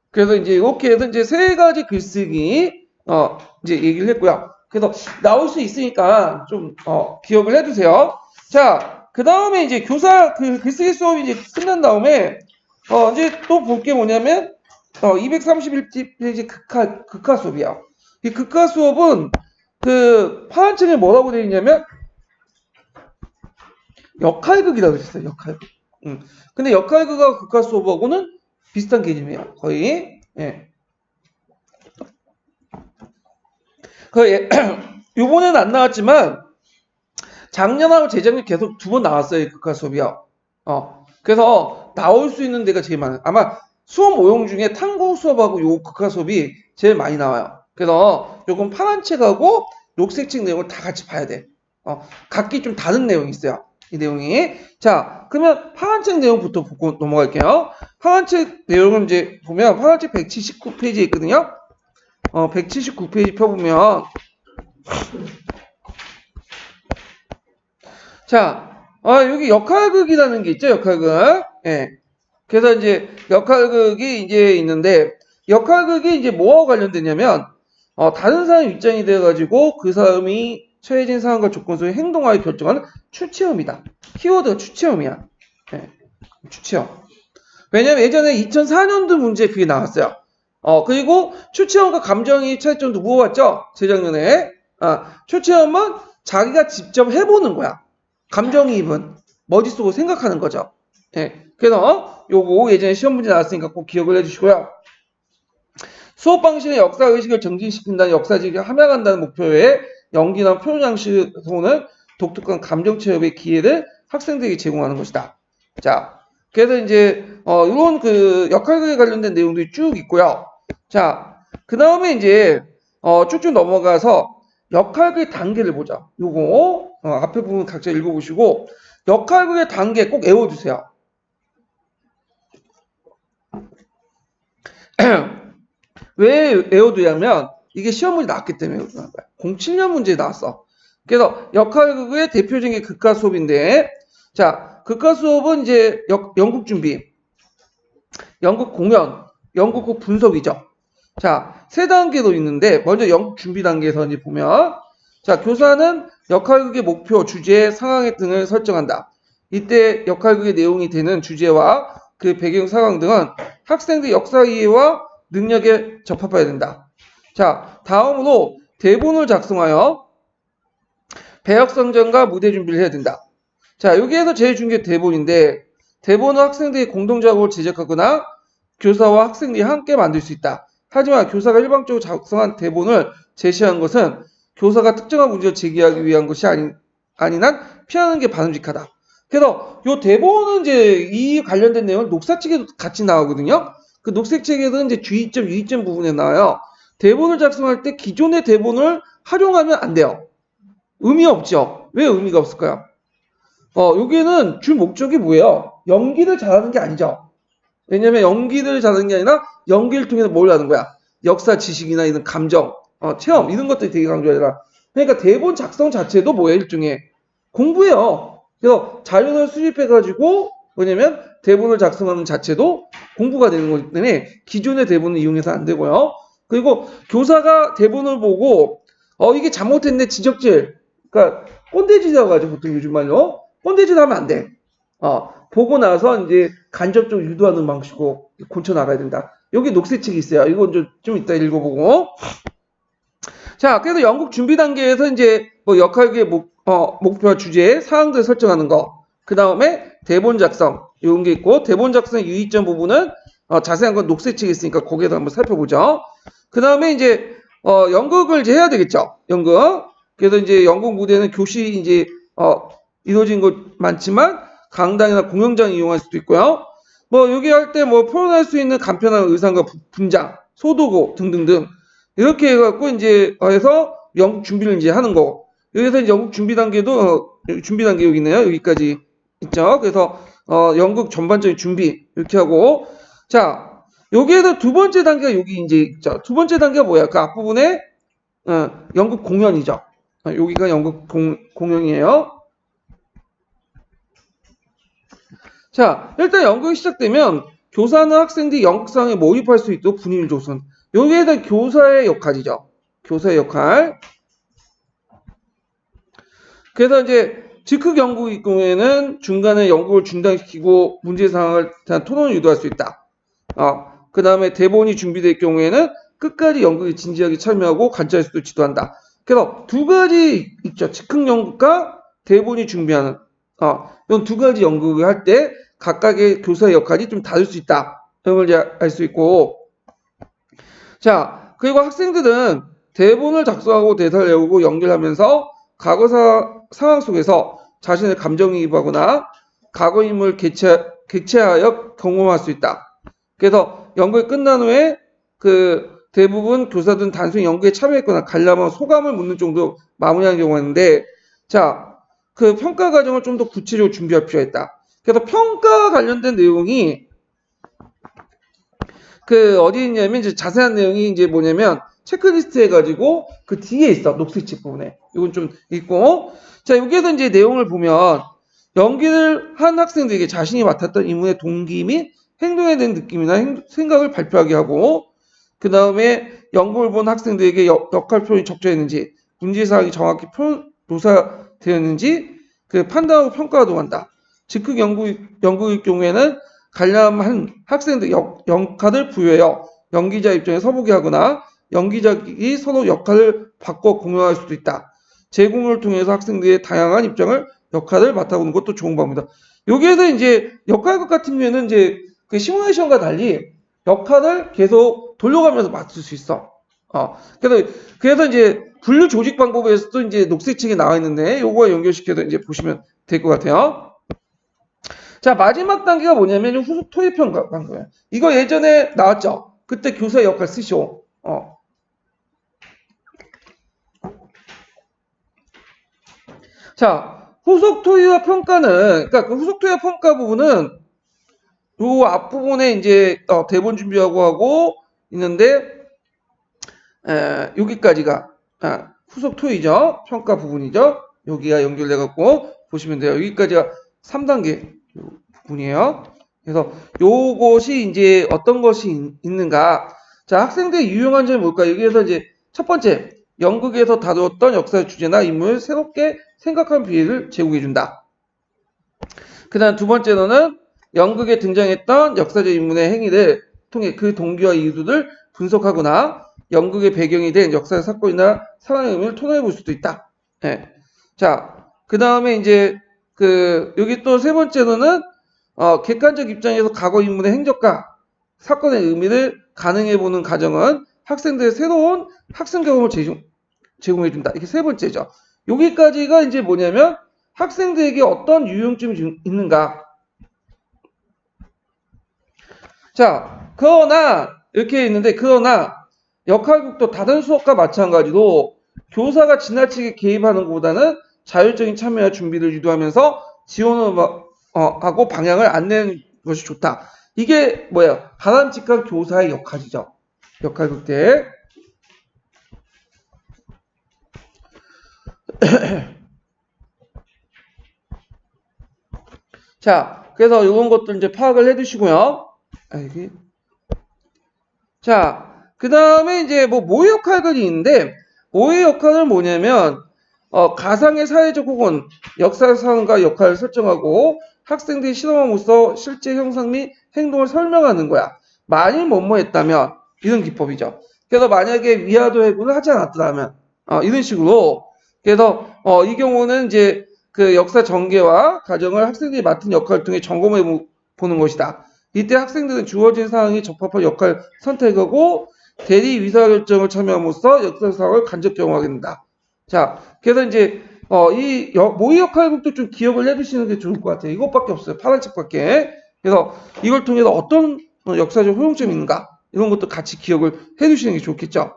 그래서 이제 이렇게 해서 이제 세 가지 글쓰기 이제 얘기를 했고요. 그래서 나올 수 있으니까 좀 기억을 해두세요. 자, 그 다음에 이제 교사 글쓰기 수업이 이제 끝난 다음에 이제 또 볼 게 뭐냐면 231페이지 극화 수업이야. 이 극화 수업은 그 파란책에 뭐라고 되어 있냐면 역할극이라고 했어요. 역할극. 근데 역할극과 극화 수업하고는 비슷한 개념이에요. 거의. 예. 요번에는 안 나왔지만 작년하고 재작년 계속 두 번 나왔어요. 극화 수업이요. 그래서 나올 수 있는 데가 제일 많아요. 아마 수업 모형 중에 탐구 수업하고 요 극화 수업이 제일 많이 나와요. 그래서 요건 파란 책하고 녹색 책 내용을 다 같이 봐야 돼. 각기 좀 다른 내용이 있어요. 이 내용이. 자, 그러면 파란책 내용부터 보고 넘어갈게요. 파란책 내용을 이제 보면 파란책 179페이지에 있거든요. 179페이지 펴보면 자, 여기 역할극이라는 게 있죠. 역할극. 예. 그래서 이제 역할극이 이제 있는데 역할극이 이제 뭐하고 관련되냐면 다른 사람 입장이 돼가지고 그 사람이 처해진 상황과 조건 속에 행동하여 결정하는 추체험이다. 키워드가 추체험이야. 네, 추체험. 왜냐면 예전에 2004년도 문제 그게 나왔어요. 그리고 추체험과 감정이 차이점도 물어봤죠? 재작년에. 추체험은 자기가 직접 해보는 거야. 감정이입은 머릿속으로 생각하는 거죠. 네, 그래서 요거 예전에 시험 문제 나왔으니까 꼭 기억을 해주시고요. 수업 방식의 역사의식을 정진시킨다는 역사지식을 함양한다는 목표에 연기나 표현 장식으로는 독특한 감정 체험의 기회를 학생들에게 제공하는 것이다. 자, 그래서 이제 이런 그 역할극에 관련된 내용들이 쭉 있고요. 자, 그 다음에 이제 쭉쭉 넘어가서 역할극의 단계를 보자. 요거 앞에 부분 각자 읽어보시고 역할극의 단계 꼭 외워주세요. 왜 외워두냐면 이게 시험 문제 나왔기 때문에 외워두는 거야. 07년 문제에 나왔어. 그래서 역할극의 대표적인 게 극화 수업인데 자, 극화 수업은 이제 연극 준비. 연극 공연, 연극곡 분석이죠. 자, 세 단계도 있는데 먼저 연극 준비 단계에서 이제 보면 자, 교사는 역할극의 목표, 주제, 상황 등을 설정한다. 이때 역할극의 내용이 되는 주제와 그 배경 상황 등은 학생들 역사 이해와 능력에 적합해야 된다. 자, 다음으로 대본을 작성하여 배역선정과 무대 준비를 해야 된다. 자, 여기에서 제일 중요한 게 대본인데 대본은 학생들이 공동작업을 제작하거나 교사와 학생들이 함께 만들 수 있다. 하지만 교사가 일방적으로 작성한 대본을 제시한 것은 교사가 특정한 문제를 제기하기 위한 것이 아닌 한 피하는 게 바람직하다. 그래서 이 대본은 이제 이 관련된 내용은 녹사책에도 같이 나오거든요. 그 녹색책에도 이제 주의점, 유의점 부분에 나와요. 대본을 작성할 때 기존의 대본을 활용하면 안 돼요. 의미 없죠. 왜 의미가 없을까요? 여기는 주 목적이 뭐예요? 연기를 잘하는 게 아니죠. 왜냐면 연기를 잘하는 게 아니라 연기를 통해서 뭘 하는 거야? 역사 지식이나 이런 감정, 체험 이런 것들이 되게 강조하잖아. 그러니까 대본 작성 자체도 뭐예요? 일종의 공부예요. 그래서 자료를 수집해가지고 뭐냐면 대본을 작성하는 자체도 공부가 되는 거기 때문에 기존의 대본을 이용해서 안 되고요. 그리고 교사가 대본을 보고 이게 잘못했네 지적질, 그러니까 꼰대질이라고 하죠. 보통 요즘 말로 꼰대질 하면 안 돼. 보고 나서 이제 간접적으로 유도하는 방식으로 고쳐 나가야 된다. 여기 녹색책이 있어요. 이거 좀 이따 읽어보고. 자, 그래서 연극 준비 단계에서 이제 뭐 역할의 목표와 주제, 사항들 설정하는 거. 그 다음에 대본 작성 이런 게 있고 대본 작성 유의점 부분은 자세한 건 녹색책이 있으니까 거기에서 한번 살펴보죠. 그 다음에 이제 연극을 이제 해야 되겠죠. 연극. 그래서 이제 연극 무대는 교실이 이제 이루어진 것 많지만 강당이나 공연장 이용할 수도 있고요. 뭐 여기 할 때 뭐 표현할 수 있는 간편한 의상과 분장, 소도구 등등등 이렇게 해갖고 이제 해서 연극 준비를 이제 하는 거. 여기서 이제 연극 준비 단계도 준비 단계 여기 있네요. 여기까지 있죠. 그래서 연극 전반적인 준비 이렇게 하고 자 여기에서 두 번째 단계가 여기 이제 있죠. 두 번째 단계가 뭐야? 그 앞부분에 연극 공연이죠. 여기가 연극 공연이에요. 자, 일단 연극이 시작되면 교사나 학생들이 연극상에 몰입할 수 있도록 분위기를 조성. 여기에 대한 교사의 역할이죠. 교사의 역할. 그래서 이제 즉흥 연극의 경우에는 중간에 연극을 중단시키고 문제 상황을 대한 토론을 유도할 수 있다. 그 다음에 대본이 준비될 경우에는 끝까지 연극에 진지하게 참여하고 관찰할 수도 지도한다. 그래서 두 가지 있죠. 즉흥 연극과 대본이 준비하는 이런 두 가지 연극을 할 때 각각의 교사의 역할이 좀 다를 수 있다. 이런 걸 알 수 있고 자 그리고 학생들은 대본을 작성하고 대사를 외우고 연결하면서 과거사 상황 속에서 자신의 감정이입하거나 과거 인물을 객체하여 경험할 수 있다. 그래서 연극이 끝난 후에 그 대부분 교사들은 단순히 연극에 참여했거나 관람한 소감을 묻는 정도로 마무리하는 경우가 있는데 자, 그 평가 과정을 좀 더 구체적으로 준비할 필요가 있다. 그래서 평가 관련된 내용이 그 어디 있냐면 이제 자세한 내용이 이제 뭐냐면 체크리스트 해가지고 그 뒤에 있어. 녹색책 부분에. 이건 좀 있고 자 여기에서 이제 내용을 보면 연기를 한 학생들에게 자신이 맡았던 임무의 동기 및 행동에 대한 느낌이나 생각을 발표하게 하고 그 다음에 연극을 본 학생들에게 역할 표현이 적절했는지 문제사항이 정확히 묘사되었는지 그 판단하고 평가하도록 한다. 즉흥 연극의 경우에는 관람한 학생들 역할을 부여해요. 연기자 입장에 서보게 하거나 연기자들이 서로 역할을 바꿔 공유할 수도 있다. 제공을 통해서 학생들의 다양한 입장을 역할을 맡아보는 것도 좋은 방법이다. 여기에서 이제 역할극 같은 경우에는 이제 그 시뮬레이션과 달리 역할을 계속 돌려가면서 맡을 수 있어. 그래서 이제 분류 조직 방법에서도 이제 녹색책에 나와 있는데 요거와 연결시켜서 이제 보시면 될 것 같아요. 자, 마지막 단계가 뭐냐면 후속 토의 평가 방법이에요. 이거 예전에 나왔죠? 그때 교사의 역할 쓰시오. 자, 후속 토의와 평가는, 그러니까 그 후속 토의와 평가 부분은 요 앞부분에 이제 대본 준비하고 하고 있는데, 여기까지가 후속 토의죠. 평가 부분이죠. 여기가 연결돼갖고 보시면 돼요. 여기까지가 3단계 부분이에요. 그래서 요것이 이제 어떤 것이 있는가. 자, 학생들이 유용한 점이 뭘까? 여기에서 이제 첫 번째, 연극에서 다루었던 역사의 주제나 인물을 새롭게 생각하는 기회를 제공해준다. 그 다음 두 번째로는 연극에 등장했던 역사적 인물의 행위를 통해 그 동기와 이유들을 분석하거나 연극의 배경이 된 역사의 사건이나 상황의 의미를 토론해 볼 수도 있다. 네. 자, 그 다음에 이제 여기 또 세 번째로는 객관적 입장에서 과거 인물의 행적과 사건의 의미를 가능해 보는 과정은 학생들의 새로운 학습 경험을 제공해 준다. 이게 세 번째죠. 여기까지가 이제 뭐냐면 학생들에게 어떤 유용점이 있는가. 자, 그러나 이렇게 있는데 역할극도 다른 수업과 마찬가지로 교사가 지나치게 개입하는 것보다는 자율적인 참여와 준비를 유도하면서 지원을 하고 방향을 안내는 것이 좋다. 이게 뭐야? 바람직한 교사의 역할이죠. 역할극 때. 자, 그래서 이런 것들 이제 파악을 해두시고요. 자, 그 다음에 이제 모의 역할들이 있는데, 모의 역할은 뭐냐면, 가상의 사회적 혹은 역사 상황과 역할을 설정하고 학생들이 실험함으로써 실제 형상 및 행동을 설명하는 거야. 만일 뭐뭐 했다면, 이런 기법이죠. 그래서 만약에 위화도 해부를 하지 않았더라면, 이런 식으로. 그래서, 이 경우는 이제 그 역사 전개와 과정을 학생들이 맡은 역할을 통해 점검해 보는 것이다. 이때 학생들은 주어진 상황이 적합한 역할을 선택하고 대리 의사결정을 참여함으로써 역사 상황을 간접 경험하게 된다. 자, 그래서 이제 이 모의 역할극도 좀 기억을 해두시는 게 좋을 것 같아요. 이것밖에 없어요. 파란 책밖에. 그래서 이걸 통해서 어떤 역사적 효용점이 있는가 이런 것도 같이 기억을 해두시는 게 좋겠죠.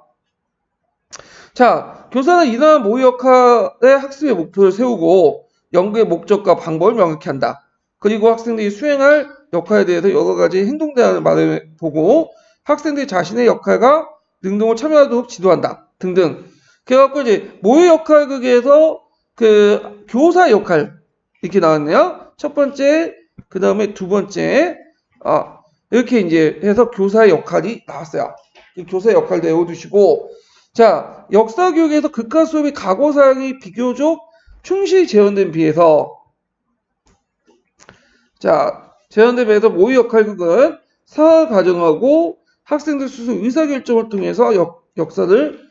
자, 교사는 이러한 모의 역할의 학습의 목표를 세우고 연구의 목적과 방법을 명확히 한다. 그리고 학생들이 수행할 역할에 대해서 여러 가지 행동 대안을 말해보고 학생들이 자신의 역할과 능동을 참여하도록 지도한다. 등등. 그래갖고 이제 모의 역할극에서 그 교사 역할 이렇게 나왔네요. 첫 번째, 그 다음에 두 번째, 이렇게 이제 해서 교사의 역할이 나왔어요. 그 교사의 역할도 외워두시고, 자, 역사 교육에서 극과 수업의 과거 사항이 비교적 충실히 재현된 비해서, 자, 재현된 비해서 모의 역할극은 상황을 가정하고 학생들 스스로 의사결정을 통해서 역사를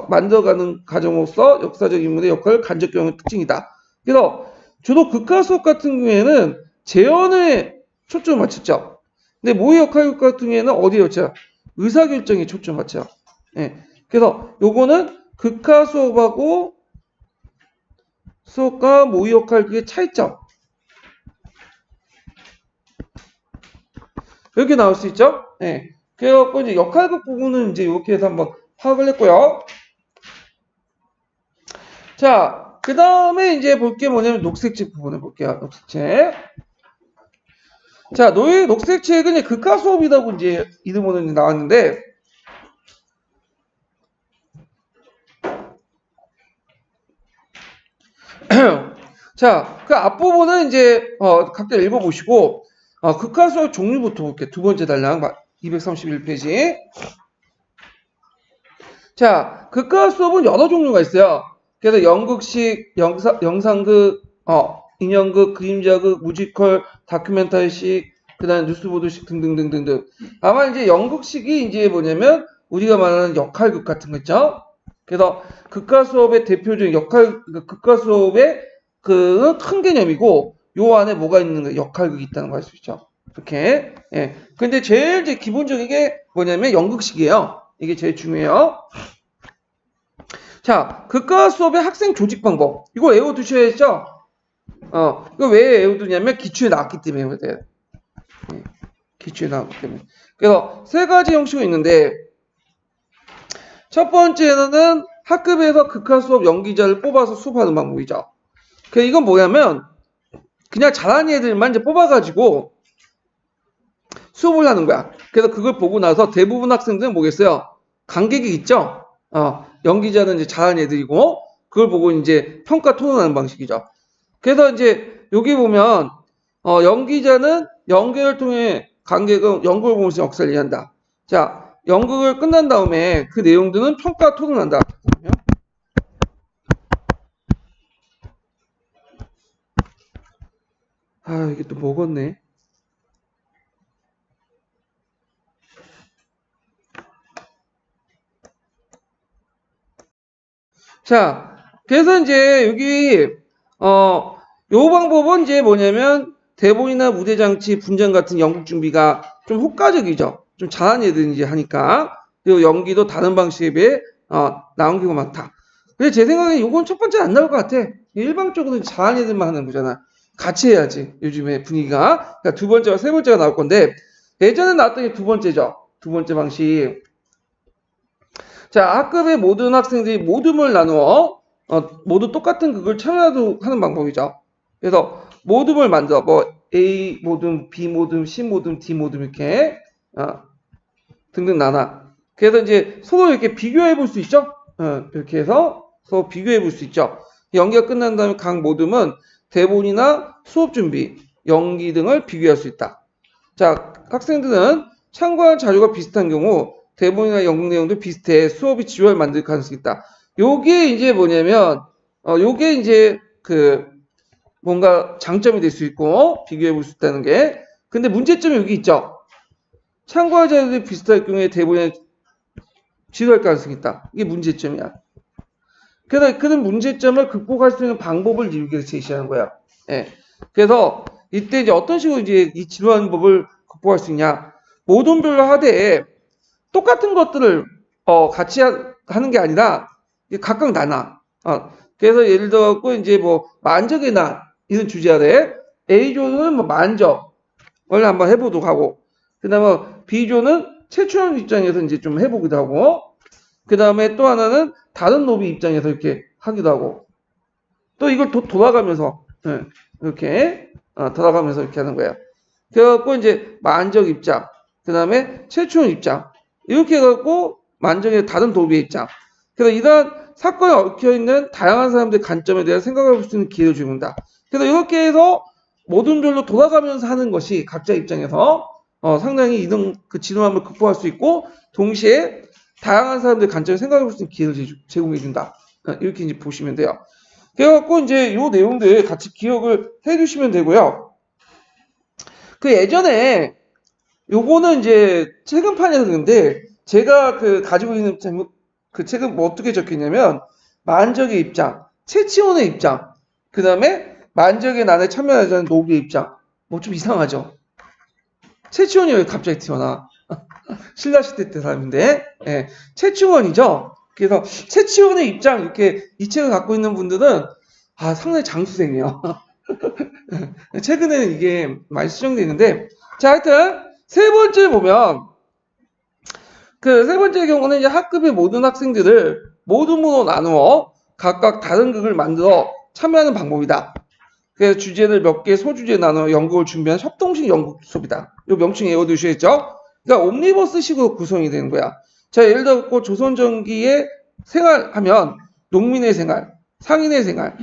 만들어가는 과정으로서 역사적 인물의 역할을 간접 경험의 특징이다. 그래서 주로 극과 수업 같은 경우에는 재현에 초점을 맞췄죠. 근데 모의 역할극 같은 경우에는 어디에 맞춰요? 의사결정에 초점을 맞춰요. 예. 그래서 요거는 극과 수업과 모의 역할극의 차이점. 이렇게 나올 수 있죠? 예. 그래갖고 이제 역할극 부분은 이제 이렇게 해서 한번 파악을 했고요. 자, 그 다음에 이제 볼 게 뭐냐면 녹색책 부분을 볼게요. 녹색책. 자, 녹색책은 이제 극과 수업이라고 이제 이름으로 이제 나왔는데, 자, 그 앞부분은 이제 각자 읽어보시고 극과 수업 종류부터 볼게요. 두 번째 달랑 231페이지. 자, 극과 수업은 여러 종류가 있어요. 그래서 연극식, 영상극, 인형극, 그림자극, 뮤지컬, 다큐멘터리식, 그 다음에 뉴스보도식 등등등등등. 아마 이제 연극식이 이제 뭐냐면 우리가 말하는 역할극 같은 거 있죠. 그래서 극과 수업의 대표적인 극과 수업의 그 큰 개념이고 요 안에 뭐가 있는 역할극이 있다는 거 알 수 있죠. 이렇게. 예. 근데 제일 이제 기본적인 게 뭐냐면 연극식이에요. 이게 제일 중요해요. 자, 극과 수업의 학생 조직 방법. 이거 외워두셔야죠. 이거 왜 외워두냐면 기출에 나왔기 때문에 외워야 돼요. 예. 기출에 나왔기 때문에. 그래서 세 가지 형식이 있는데 첫 번째는 학급에서 극과 수업 연기자를 뽑아서 수업하는 방법이죠. 이건 뭐냐면 그냥 잘하는 애들만 이제 뽑아가지고 수업을 하는 거야. 그래서 그걸 보고 나서 대부분 학생들은 뭐겠어요? 관객이 있죠? 연기자는 이제 잘하는 애들이고 그걸 보고 이제 평가 토론하는 방식이죠. 그래서 이제 여기 보면 연기자는 연극을 통해 관객은 연극을 보면서 역사를 이해한다. 자, 연극을 끝난 다음에 그 내용들은 평가 토론한다. 아, 이게 또 먹었네. 자, 그래서 이제 여기 요 방법은 이제 뭐냐면 대본이나 무대 장치, 분장 같은 연극 준비가 좀 효과적이죠. 좀 잘하는 애들이 이제 하니까. 그리고 연기도 다른 방식에 비해 나온 경우가 많다. 근데 제 생각에 요건 첫 번째 안 나올 것 같아. 일방적으로 잘하는 애들만 하는 거잖아. 같이 해야지. 요즘에 분위기가. 그러니까 두 번째와 세 번째가 나올 건데 예전에 나왔던 게 두 번째죠. 두 번째 방식. 자, 학급의 모든 학생들이 모둠을 나누어 모두 똑같은 극을 참여하도록 하는 방법이죠. 그래서 모둠을 만들어 뭐 A 모둠, B 모둠, C 모둠, D 모둠 이렇게 등등 나눠. 그래서 이제 서로 이렇게 비교해 볼 수 있죠. 이렇게 해서 서로 비교해 볼 수 있죠. 연기가 끝난 다음에 각 모둠은 대본이나 수업 준비, 연기 등을 비교할 수 있다. 자, 학생들은 참고한 자료가 비슷한 경우 대본이나 연극 내용도 비슷해 수업이 지루하게 만들 가능성이 있다. 요게 이제 뭐냐면 요게 이제 그 뭔가 장점이 될 수 있고 비교해 볼 수 있다는 게. 근데 문제점이 여기 있죠. 참고할 자료들이 비슷할 경우에 대본에 지루할 가능성이 있다. 이게 문제점이야. 그래서 그런 문제점을 극복할 수 있는 방법을 여기서 제시하는 거야. 예. 그래서 이때 이제 어떤 식으로 이제 이 지루한 법을 극복할 수 있냐? 모둠별로 하되 똑같은 것들을 같이 하는 게 아니라 각각 나눠. 그래서 예를 들어 이제 뭐 만적의 날 이런 주제 아래 A조는 뭐 만적을 한번 해보도록 하고, 그다음에 B조는 최초원 입장에서 이제 좀 해보기도 하고, 그 다음에 또 하나는 다른 노비 입장에서 이렇게 하기도 하고, 또 이걸 돌아가면서 이렇게 돌아가면서 이렇게 하는 거예요. 그래갖고 이제 만적 입장, 그 다음에 최초원 입장 이렇게 해갖고 만적의 다른 도비의 입장. 그래서 이런 사건에 얽혀있는 다양한 사람들의 관점에 대해 생각해 볼 수 있는 기회를 주는다. 그래서 이렇게 해서 모둠별로 돌아가면서 하는 것이 각자 입장에서 상당히 이런 그 지루함을 극복할 수 있고 동시에 다양한 사람들의 관점을 생각해 볼 수 있는 기회를 제공해 준다. 이렇게 이제 보시면 돼요. 그래갖고 이제 요 내용들 같이 기억을 해 주시면 되고요. 그 예전에 요거는 이제 최근판에서 그런데 제가 그 가지고 있는 그 책은 뭐 어떻게 적혀있냐면 만적의 입장, 최치원의 입장, 그 다음에 만적의 난에 참여하자는 노비의 입장. 뭐 좀 이상하죠. 최치원이 왜 갑자기 튀어나? 신라시대 때 사람인데 최치원이죠. 그래서 최치원의 입장 이렇게 이 책을 갖고 있는 분들은 상당히 장수생이에요. 최근에는 이게 많이 수정되어 있는데 자 하여튼 세 번째 보면 그 세 번째 경우는 이제 학급의 모든 학생들을 모둠으로 나누어 각각 다른 극을 만들어 참여하는 방법이다. 그래서 주제를 몇 개 소주제 나누어 연극을 준비한 협동식 연극 수업이다. 이 명칭 외워두셔야죠. 그러니까 옴니버스식으로 구성이 되는 거야. 자, 예를 들어 조선전기에 생활하면 농민의 생활, 상인의 생활,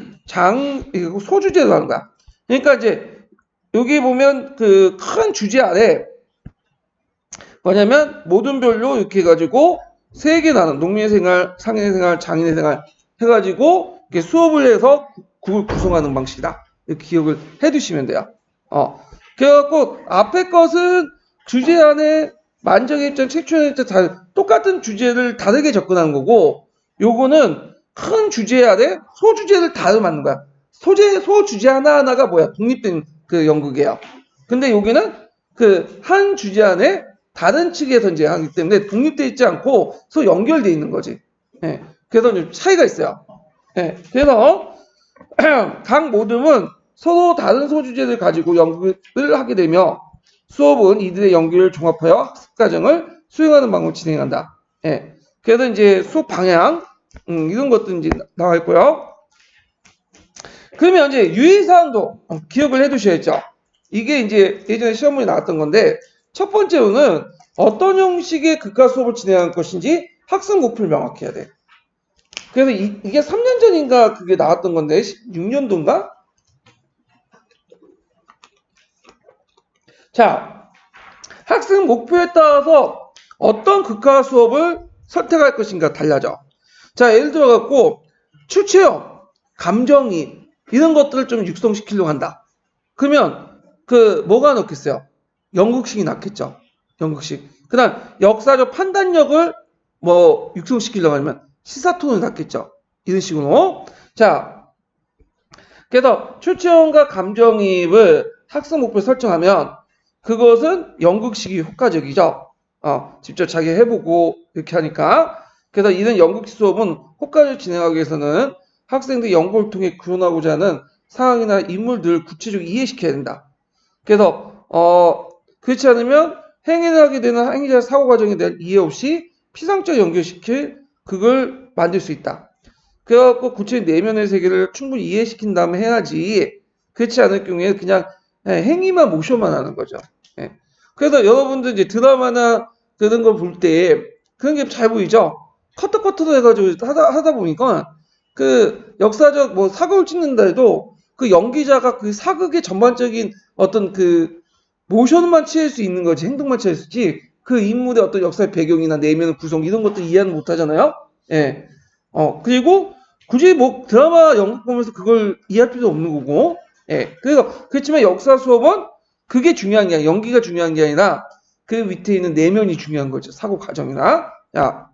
소주제로 하는 거야. 그러니까 이제 여기 보면 그 큰 주제 아래 뭐냐면 모둠별로 이렇게 해가지고 세 개 나눈 농민의 생활, 상인의 생활, 장인의 생활 해가지고 이렇게 수업을 해서 국을 구성하는 방식이다. 이렇게 기억을 해두시면 돼요. 그래갖고 앞에 것은 주제 안에 만정의 입장, 책추의 입장 다 똑같은 주제를 다르게 접근하는 거고, 요거는 큰 주제 아래 소주제를 다르게 만든 거야. 소주제 하나하나가 뭐야? 독립된 그 연극이에요. 근데 여기는 그 한 주제 안에 다른 측에서 이제 하기 때문에 독립되어 있지 않고 서로 연결되어 있는 거지. 그래서 좀 차이가 있어요. 그래서 각 모둠은 서로 다른 소주제를 가지고 연극을 하게 되며 수업은 이들의 연기를 종합하여 학습 과정을 수행하는 방법을 진행한다. 그래서 이제 수업 방향 이런 것도 이제 나와 있고요. 그러면 이제 유의사항도 기억을 해두셔야죠. 이게 이제 예전에 시험문에 나왔던 건데 첫 번째로는 어떤 형식의 극과 수업을 진행할 것인지 학습 목표를 명확히 해야 돼. 그래서 이게 3년 전인가 그게 나왔던 건데 6년도인가? 자, 학생 목표에 따라서 어떤 극화 수업을 선택할 것인가 달라져. 자, 예를 들어 갖고 추체험, 감정이입 이런 것들을 좀 육성시키려고 한다. 그러면 뭐가 넣겠어요? 연극식이 낫겠죠. 연극식. 그다음 역사적 판단력을 육성시키려고 하면 시사톤을 낫겠죠. 이런 식으로. 자, 그래서 추체험과 감정이입을 학생 목표에 설정하면 그것은 연극식이 효과적이죠. 직접 자기 해보고 이렇게 하니까. 그래서 이런 연극식 수업은 효과적으로 진행하기 위해서는 학생들이 연구를 통해 구현하고자 하는 상황이나 인물들을 구체적으로 이해시켜야 된다. 그래서 그렇지 않으면 행위를 하게 되는 행위자의 사고 과정에 대한 이해 없이 피상적 연결시킬 그걸 만들 수 있다. 그래갖고 구체적 내면의 세계를 충분히 이해시킨 다음에 해야지. 그렇지 않을 경우에 그냥 행위만 모셔만 하는 거죠. 그래서 여러분들 이제 드라마나 그런 걸 볼 때 그런 게 잘 보이죠? 커트커트로 해가지고 하다 보니까 그 역사적 사극을 찍는다 해도 그 연기자가 그 사극의 전반적인 어떤 그 모션만 취할 수 있는 거지, 행동만 취할 수 있지, 그 인물의 어떤 역사의 배경이나 내면의 구성 이런 것도 이해는 못 하잖아요? 예. 그리고 굳이 드라마 연극 보면서 그걸 이해할 필요 없는 거고, 예. 그렇지만 역사 수업은 그게 중요한 게 아니라, 연기가 중요한 게 아니라 그 밑에 있는 내면이 중요한 거죠. 사고 과정이나. 야.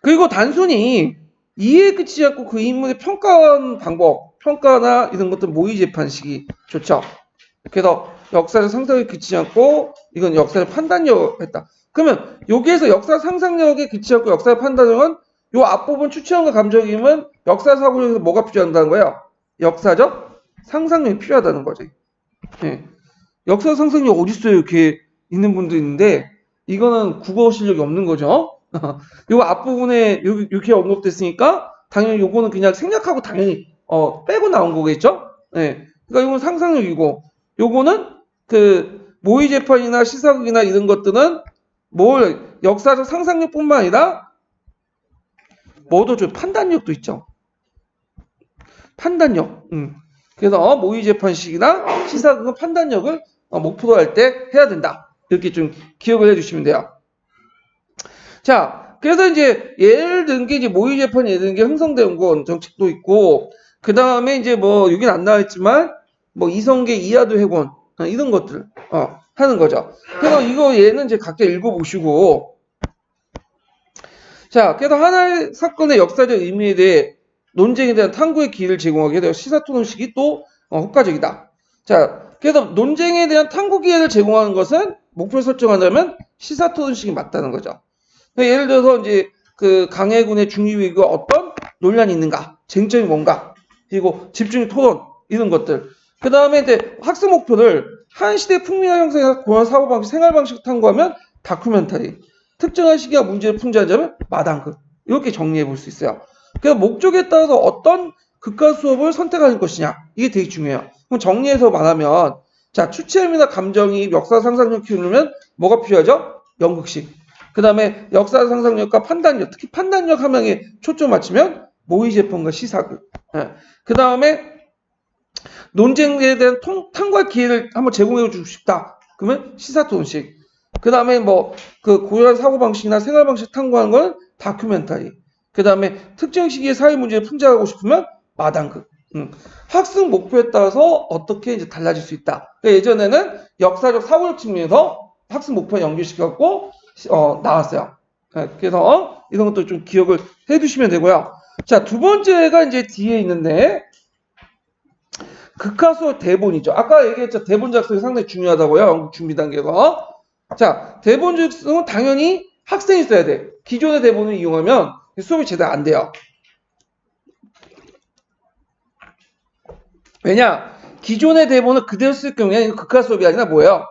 그리고 단순히 이해에 그치지 않고 그 인물의 평가하는 방법, 평가나 이런 것들 모의 재판식이 좋죠. 그래서 역사적 상상력에 그치지 않고 이건 역사적 판단력을 했다. 그러면 여기에서 역사 상상력에 그치지 않고 역사적 판단력은 요 앞부분 추천과 감정이면 역사 사고력에서 뭐가 필요하다는 거예요? 역사적 상상력이 필요하다는 거죠. 네. 역사 상상력 어디 있어요? 이렇게 있는 분도 있는데 이거는 국어 실력이 없는 거죠. 요 앞부분에 이렇게 언급됐으니까 당연히 요거는 그냥 생략하고 당연히 빼고 나온 거겠죠? 네. 그러니까 이건 상상력이고 요거는 그 모의 재판이나 시사극이나 이런 것들은 역사적 상상력뿐만 아니라 뭐도 좀 판단력도 있죠. 판단력. 그래서 모의 재판식이나 시사극은 판단력을 목표로 할 때 해야 된다. 이렇게 좀 기억을 해주시면 돼요. 자, 그래서 이제 예를 든 게 이제 모의 재판 예를 든 게 흥성대원군 정책도 있고, 그 다음에 이제 여긴 안 나와있지만 이성계 이하도 해권 이런 것들 하는 거죠. 그래서 이거 얘는 이제 각자 읽어보시고, 자, 그래서 하나의 사건의 역사적 의미에 대해 논쟁에 대한 탐구의 기회를 제공하게 되어 시사토론식이 또 효과적이다. 자, 그래서 논쟁에 대한 탐구 기회를 제공하는 것은 목표를 설정한다면 시사토론식이 맞다는 거죠. 그러니까 예를 들어서 이제 그 강해군의 중위위가 어떤 논란이 있는가, 쟁점이 뭔가, 그리고 집중 토론 이런 것들. 그 다음에 이제 학습 목표를 한 시대 풍미와 형성의 고유한 사고방식, 생활방식 탐구하면 다큐멘터리, 특정한 시기와 문제를 풍자하자면 마당극 이렇게 정리해 볼 수 있어요. 그래서 목적에 따라서 어떤 극과 수업을 선택하는 것이냐 이게 되게 중요해요. 그럼 정리해서 말하면 자, 추체험이나 감정이 역사 상상력 키우려면 뭐가 필요하죠? 연극식. 그 다음에 역사 상상력과 판단력, 특히 판단력 함양에 초점 맞추면 모의 재판과 시사극. 그 다음에 논쟁에 대한 탐구할 기회를 한번 제공해 주고 싶다. 그러면 시사토론식. 그 다음에 그 고유한 사고방식이나 생활방식 탐구하는 건 다큐멘터리. 그 다음에 특정 시기의 사회 문제를 풍자하고 싶으면 마당극. 학습 목표에 따라서 어떻게 이제 달라질 수 있다. 그러니까 예전에는 역사적 사고력 측면에서 학습 목표 연결시켜갖고 나왔어요. 그래서 이런 것도 좀 기억을 해두시면 되고요. 자, 두 번째가 이제 뒤에 있는데 극화수업 대본이죠. 아까 얘기했죠. 대본 작성이 상당히 중요하다고요. 연극 준비 단계가. 자, 대본 작성은 당연히 학생이 써야 돼. 기존의 대본을 이용하면 수업이 제대로 안 돼요. 왜냐? 기존의 대본을 그대로 쓸 경우에 극화 수업이 아니라 뭐예요?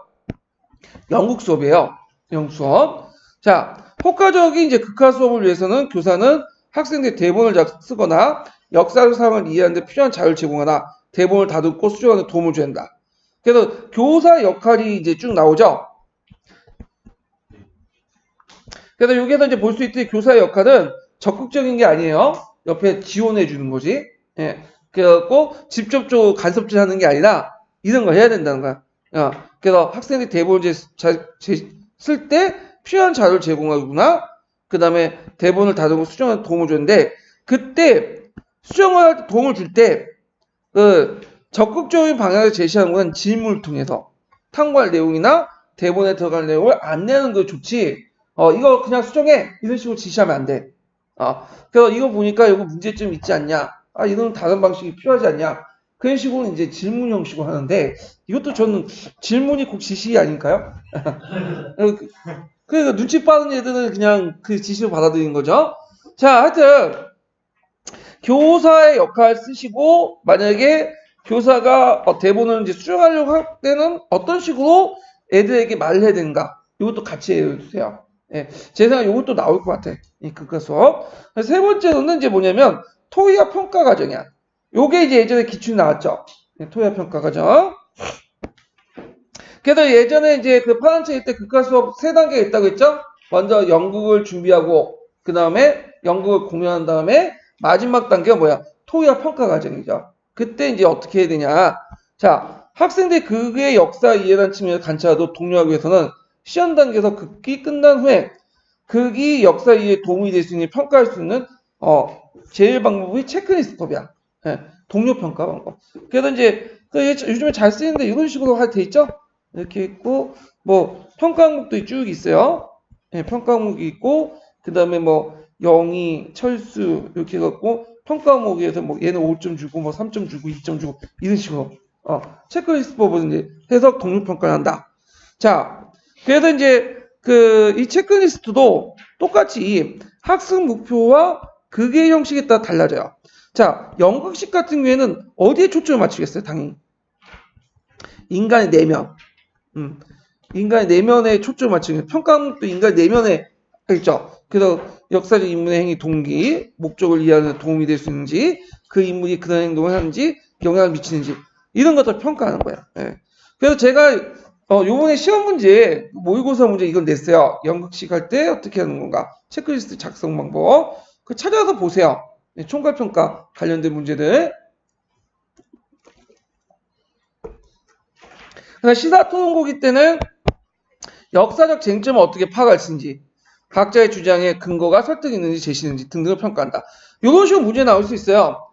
연극 수업이에요. 연극 수업. 자, 효과적인 이제 극화 수업을 위해서는 교사는 학생들이 대본을 쓰거나 역사적 상황을 이해하는 데 필요한 자료를 제공하나 대본을 다듬고 수정하는 데 도움을 줘야 한다. 그래서 교사 역할이 이제 쭉 나오죠. 그래서 여기에서 이제 볼 수 있듯이 교사의 역할은 적극적인 게 아니에요. 옆에 지원해 주는 거지. 예. 그래갖고 직접적으로 간섭질 하는 게 아니라 이런 거 해야 된다는 거야. 그래서 학생들이 대본을 쓸 때 필요한 자료를 제공하거나 그 다음에 대본을 다루고 수정하는 도움을 줬는데 그때 수정할 때 도움을 줄 때 그 적극적인 방향을 제시하는 건 질문을 통해서 탐구할 내용이나 대본에 들어갈 내용을 안내하는 게 좋지 이거 그냥 수정해 이런 식으로 지시하면 안 돼. 그래서 이거 보니까 이거 문제점 있지 않냐 이런 다른 방식이 필요하지 않냐 그런 식으로 이제 질문 형식으로 하는데 이것도 저는 질문이 꼭 지시 아닐까요? 그러니까 눈치 빠른 애들은 그냥 그 지시를 받아들이는 거죠. 자, 하여튼 교사의 역할 쓰시고 만약에 교사가 대본을 이제 수정하려고 할 때는 어떤 식으로 애들에게 말을 해야 되는가 이것도 같이 해주세요. 예, 제 생각에 이것도 나올 것 같아. 이 극과 수업. 세 번째로는 이제 뭐냐면 토의와 평가 과정이야. 요게 이제 예전에 기출이 나왔죠. 토의와 평가 과정. 그래서 예전에 이제 그 파란책 때 극과 수업 3단계가 있다고 했죠? 먼저 연극을 준비하고, 그 다음에 연극을 공연한 다음에 마지막 단계가 뭐야? 토의와 평가 과정이죠. 그때 이제 어떻게 해야 되냐? 자, 학생들이 극의 역사 이해라는 측면에서 관찰하도 독려하기 위해서는 시험 단계에서 극이 끝난 후에 극이 역사 이해에 도움이 될 수 있는 평가할 수 있는 제일 방법이 체크리스트법이야. 예, 동료 평가 방법. 그래서 이제 요즘에 잘 쓰이는데 이런 식으로 돼 있죠? 이렇게 있고 뭐 평가 항목도 쭉 있어요. 예, 평가 항목이 있고 그 다음에 뭐 영희, 철수 이렇게 해갖고 평가 항목에서 뭐 얘는 5점 주고 뭐 3점 주고 2점 주고 이런 식으로 체크리스트법은 이제 해석 동료 평가를 한다. 자, 그래서 이제 이 체크리스트도 똑같이 학습 목표와 극의 형식에 따라 달라져요. 자, 연극식 같은 경우에는 어디에 초점을 맞추겠어요? 당연히 인간의 내면. 인간의 내면에 초점을 맞추는 평가 항목도 인간의 내면에 있죠. 그래서 역사적 인물의 행위 동기, 목적을 이해하는 데 도움이 될 수 있는지, 그 인물이 그런 행동을 하는지, 영향을 미치는지 이런 것들 평가하는 거예요. 예. 그래서 제가 요번에 시험 문제, 모의고사 문제 이걸 냈어요. 연극식 할 때 어떻게 하는 건가? 체크리스트 작성 방법. 그 찾아서 보세요. 총괄평가 관련된 문제들. 시사토론고기 때는 역사적 쟁점을 어떻게 파악할 수 있는지, 각자의 주장에 근거가 설득이 있는지 제시는지 등등을 평가한다. 이런 식으로 문제 나올 수 있어요.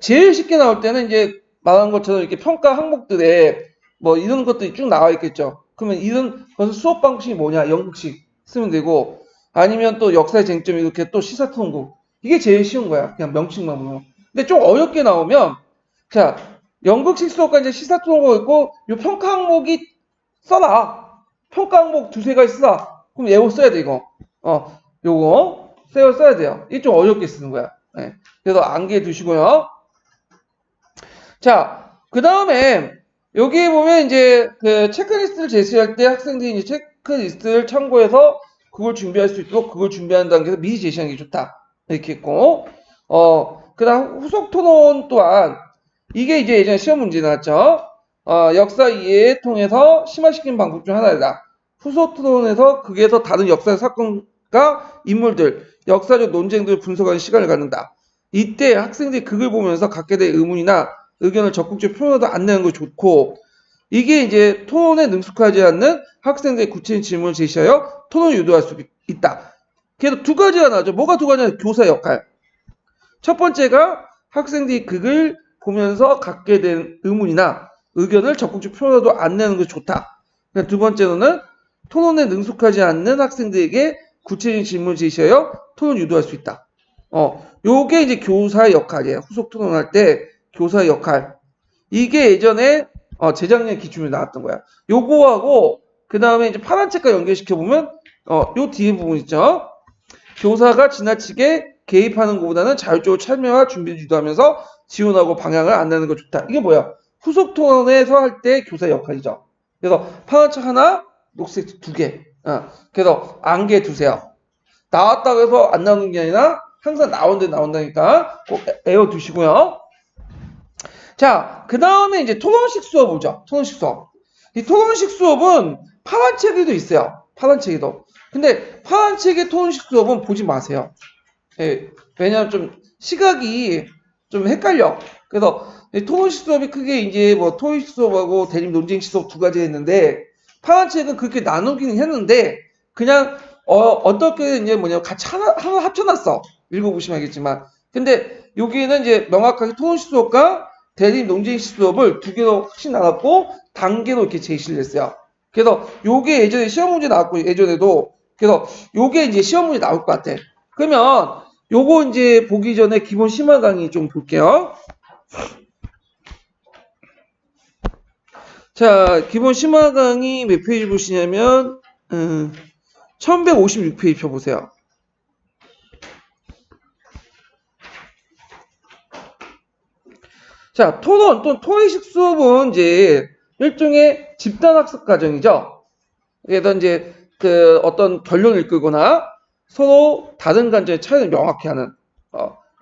제일 쉽게 나올 때는 이제 말한 것처럼 이렇게 평가 항목들에 뭐 이런 것들이 쭉 나와 있겠죠. 그러면 이런 것은 수업 방식이 뭐냐? 연극식 쓰면 되고, 아니면 또 역사의 쟁점 이렇게 또 시사토론고. 이게 제일 쉬운 거야. 그냥 명칭만 보면. 근데 좀 어렵게 나오면, 자, 연극식 수업과 이제 시사토론고 있고, 요 평가 항목이 써라. 평가 항목 2-3가지 쓰라. 그럼 예고 써야 돼, 이거. 요거 써야 돼요. 이게 좀 어렵게 쓰는 거야. 네. 그래서 암기해 두시고요. 자, 그 다음에 여기 보면 이제 그 체크리스트를 제시할 때 학생들이 이제 체크리스트를 참고해서 그걸 준비할 수 있도록 그걸 준비하는 단계에서 미리 제시하는 게 좋다. 이렇게 했고, 그 다음 후속 토론 또한 이게 이제 예전에 시험 문제 나왔죠. 역사 이해에 통해서 심화시키는 방법 중 하나이다. 후속 토론에서 극에서 다른 역사 사건과 인물들, 역사적 논쟁들을 분석하는 시간을 갖는다. 이때 학생들이 극을 보면서 갖게 될 의문이나 의견을 적극적으로 표현하도 안내하는 거 좋고, 이게 이제 토론에 능숙하지 않는 학생들의 구체적인 질문을 제시하여 토론을 유도할 수 있다. 그래서 2가지가 나오죠. 뭐가 2가지냐? 교사의 역할. 첫 번째가 학생들이 극을 보면서 갖게 된 의문이나 의견을 적극적으로 표현하도 안내하는 것이 좋다. 2번째로는 토론에 능숙하지 않는 학생들에게 구체적인 질문을 제시하여 토론을 유도할 수 있다. 요게 이제 교사의 역할이에요. 후속 토론할 때 교사의 역할. 이게 예전에 재작년 기출에 나왔던 거야. 요거하고 그 다음에 이제 파란 책과 연결시켜 보면 요 뒤에 부분 있죠. 교사가 지나치게 개입하는 것보다는 자율적으로 참여와 준비를 유도하면서 지원하고 방향을 안내하는 거 좋다. 이게 뭐야? 후속 토론에서 할 때 교사의 역할이죠. 그래서 파란 책 하나, 녹색 2개. 그래서 안개 두세요. 나왔다고 해서 안 나오는 게 아니라 항상 나온다니까 꼭 외워두시고요. 자, 그 다음에 이제 토론식 수업 보죠. 토론식 수업. 이 토론식 수업은 파란 책에도 있어요. 파란 책에도. 근데 파란 책의 토론식 수업은 보지 마세요. 예, 왜냐면 좀 시각이 좀 헷갈려. 그래서 토론식 수업이 크게 이제 뭐 토익 수업하고 대립 논쟁식 수업 두 가지 했는데 파란책은 그렇게 나누기는 했는데 그냥 어떻게 이제 뭐냐 같이 하나 합쳐놨어. 읽어보시면 알겠지만 근데 여기는 이제 명확하게 토론식 수업과 대립 논쟁식 수업을 두 개로 확실히 나눴고 단계로 이렇게 제시를 했어요. 그래서 요게 예전에 시험 문제 나왔고 예전에도 그래서 요게 이제 시험 문제 나올 것 같아. 그러면 요거 이제 보기 전에 기본 심화 강의 좀 볼게요. 자, 기본 심화 강의 몇 페이지 보시냐면 1156페이지 펴보세요. 자, 토론 또는 토의식 수업은 이제 일종의 집단학습 과정이죠. 그래서 이제 그 어떤 결론을 이끌거나 서로 다른 관점의 차이를 명확히 하는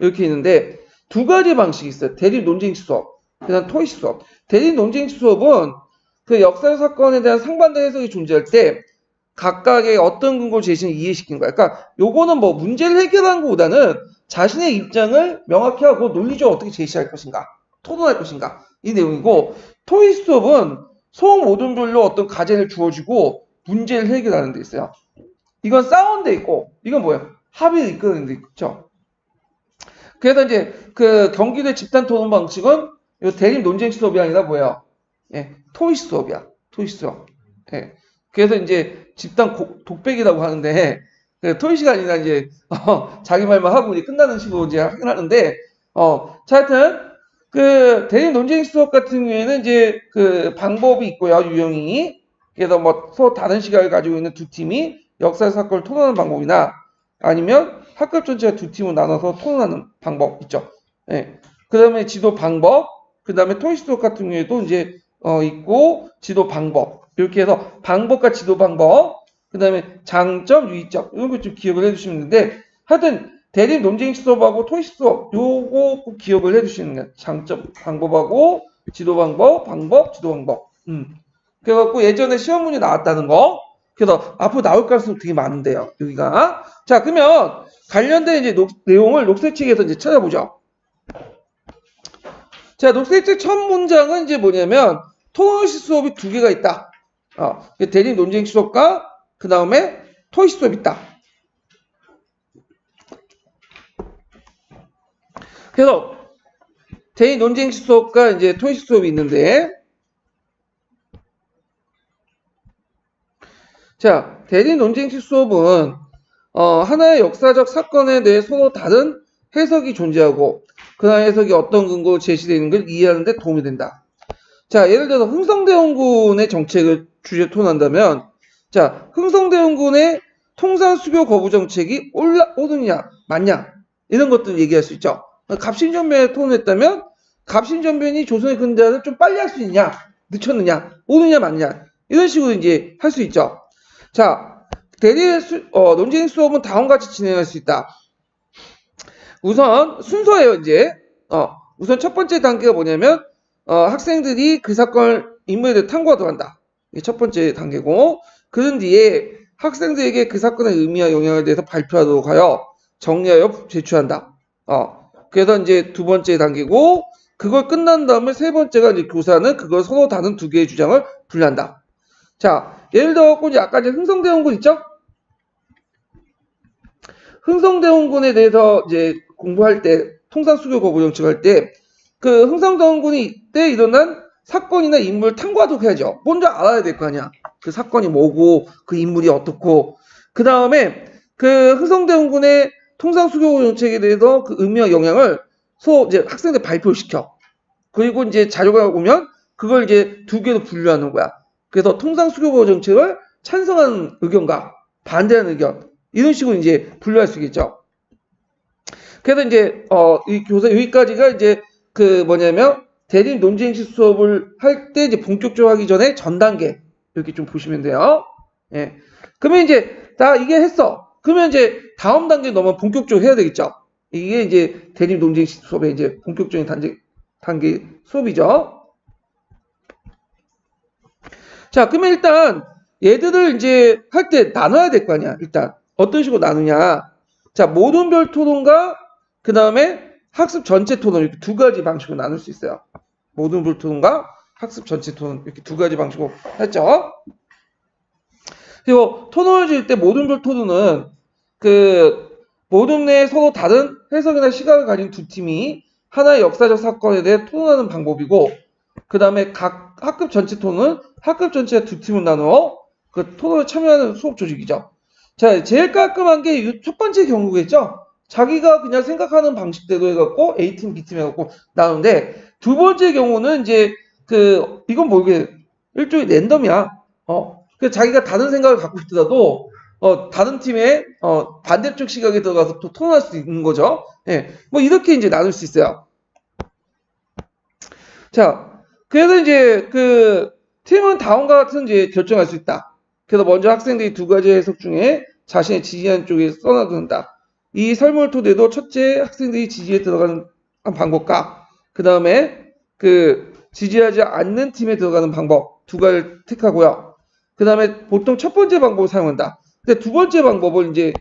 이렇게 있는데 두 가지 방식이 있어요. 대립 논쟁식 수업, 그다음 토의식 수업. 대립 논쟁식 수업은 그 역사 사건에 대한 상반된 해석이 존재할 때 각각의 어떤 근거를 제시는 이해시킨 거야. 그러니까 요거는 뭐 문제를 해결하는 것보다는 자신의 입장을 명확히 하고 논리적으로 어떻게 제시할 것인가, 토론할 것인가 이 내용이고 토익 수업은 소모든별로 어떤 과제를 주어지고 문제를 해결하는 데 있어요. 이건 싸우는 데 있고 이건 뭐예요? 합의를 이끄는 데 있죠. 그래서 이제 그 경기도의 집단 토론 방식은 이 대립 논쟁 수업이 아니라 뭐예요? 예, 토익 수업이야. 토익 수업. 예. 그래서 이제 집단 독백이라고 하는데 토익이 아니라 이제 자기 말만 하고 끝나는 식으로 이제 하긴 하는데 자 하여튼 그 대립 논쟁 수업 같은 경우에는 이제 그 방법이 있고요. 유형이. 그래서 뭐 서로 다른 시각을 가지고 있는 두 팀이 역사 사건을 토론하는 방법이나 아니면 학급 전체가 두 팀으로 나눠서 토론하는 방법 있죠. 예. 그 다음에 지도 방법, 그 다음에 토익 수업 같은 경우에도 이제 있고 지도 방법 이렇게 해서 방법과 지도 방법 그 다음에 장점, 유의점 이런 거 좀 기억을 해주시면 되는데 하여튼 대립 논쟁 수업하고 토익 수업 요거 꼭 기억을 해주시는 거예요. 장점, 방법하고 지도 방법, 지도 방법 그래갖고 예전에 시험 문제 나왔다는 거 그래서 앞으로 나올 가능성이 되게 많은데요. 여기가 자 그러면 관련된 이제 내용을 녹색책에서 이제 찾아보죠. 자, 녹색책 첫 문장은 이제 뭐냐면 토론식 수업이 두 개가 있다. 대립 논쟁 수업과 그 다음에 토익 수업이 있다. 그래서 대립 논쟁 수업과 이제 토익 수업이 있는데, 자, 대립 논쟁식 수업은 하나의 역사적 사건에 대해 서로 다른 해석이 존재하고 그 해석이 어떤 근거로 제시되어 있는 걸 이해하는 데 도움이 된다. 자, 예를 들어서 흥성대원군의 정책을 주제 토론한다면 자, 흥성대원군의 통상수교 거부 정책이 옳으냐 맞냐 이런 것들 얘기할 수 있죠. 갑신전변에 토론했다면 갑신전변이 조선의 근대화를 좀 빨리 할 수 있냐 늦췄느냐 옳으냐 맞냐 이런 식으로 이제 할 수 있죠. 자, 대립 논쟁 수업은 다음과 같이 진행할 수 있다. 우선 순서예요. 이제 우선 첫 번째 단계가 뭐냐면 학생들이 그 사건 인물에 대해 탐구가 들어간다. 이게 첫 번째 단계고 그런 뒤에 학생들에게 그 사건의 의미와 영향에 대해서 발표하도록 하여 정리하여 제출한다. 그래서 이제 두 번째 단계고 그걸 끝난 다음에 세 번째가 이제 교사는 그걸 서로 다른 두 개의 주장을 분류한다. 자, 예를 들어 이제 아까 이제 흥성대원군 있죠? 흥성대원군에 대해서 이제 공부할 때 통상수교 거부 정책할 때 그 흥성대원군이 때 일어난 사건이나 인물 탐구하도록 해야죠. 먼저 알아야 될 거 아니야. 그 사건이 뭐고 그 인물이 어떻고 그 다음에 그 흥성대원군의 통상수교 정책에 대해서 그 의미와 영향을 이제 학생들 발표시켜. 그리고 이제 자료가 오면 그걸 이제 두 개로 분류하는 거야. 그래서 통상수교보 정책을 찬성하는 의견과 반대하는 의견 이런 식으로 이제 분류할 수 있겠죠. 그래서 이제 이 교사 여기까지가 이제 그 뭐냐면 대립 논쟁식 수업을 할 때 이제 본격적으로 하기 전에 전 단계 이렇게 좀 보시면 돼요. 예. 그러면 이제 다 이게 했어. 그러면 이제 다음 단계 넘어 본격적으로 해야 되겠죠. 이게 이제 대립 논쟁식 수업의 이제 본격적인 단계 수업이죠. 자, 그러면 일단 얘들을 이제 할 때 나눠야 될 거 아니야. 일단 어떤 식으로 나누냐. 자, 모든별 토론과 그 다음에 학습 전체 토론 이렇게 두 가지 방식으로 나눌 수 있어요. 모든 불토론과 학습 전체 토론 이렇게 두 가지 방식으로 했죠. 그리고 토론을 지을 때 모든 불토론은 그 모든 내에 서로 다른 해석이나 시각을 가진 두 팀이 하나의 역사적 사건에 대해 토론하는 방법이고, 그 다음에 각 학급 전체 토론은 학급 전체 두 팀을 나누어 그 토론에 참여하는 수업 조직이죠. 자, 제일 깔끔한 게 첫 번째 경우겠죠. 자기가 그냥 생각하는 방식대로 해갖고 A팀, B팀 해갖고 나누는데, 두 번째 경우는 이제 이건 뭐 이게 일종의 랜덤이야. 그 자기가 다른 생각을 갖고 있더라도 다른 팀의 반대쪽 시각에 들어가서 또 토론할 수 있는 거죠. 예, 뭐 이렇게 이제 나눌 수 있어요. 자, 그래서 이제 팀은 다음과 같은 이제 결정할 수 있다. 그래서 먼저 학생들이 두 가지 해석 중에 자신의 지지하는 쪽에 써놔둔다. 이 설문을 토대로 첫째 학생들이 지지에 들어가는 방법과 그 다음에 지지하지 않는 팀에 들어가는 방법 두 가지를 택하고요. 그 다음에 보통 첫 번째 방법을 사용한다. 근데 두 번째 방법을 이제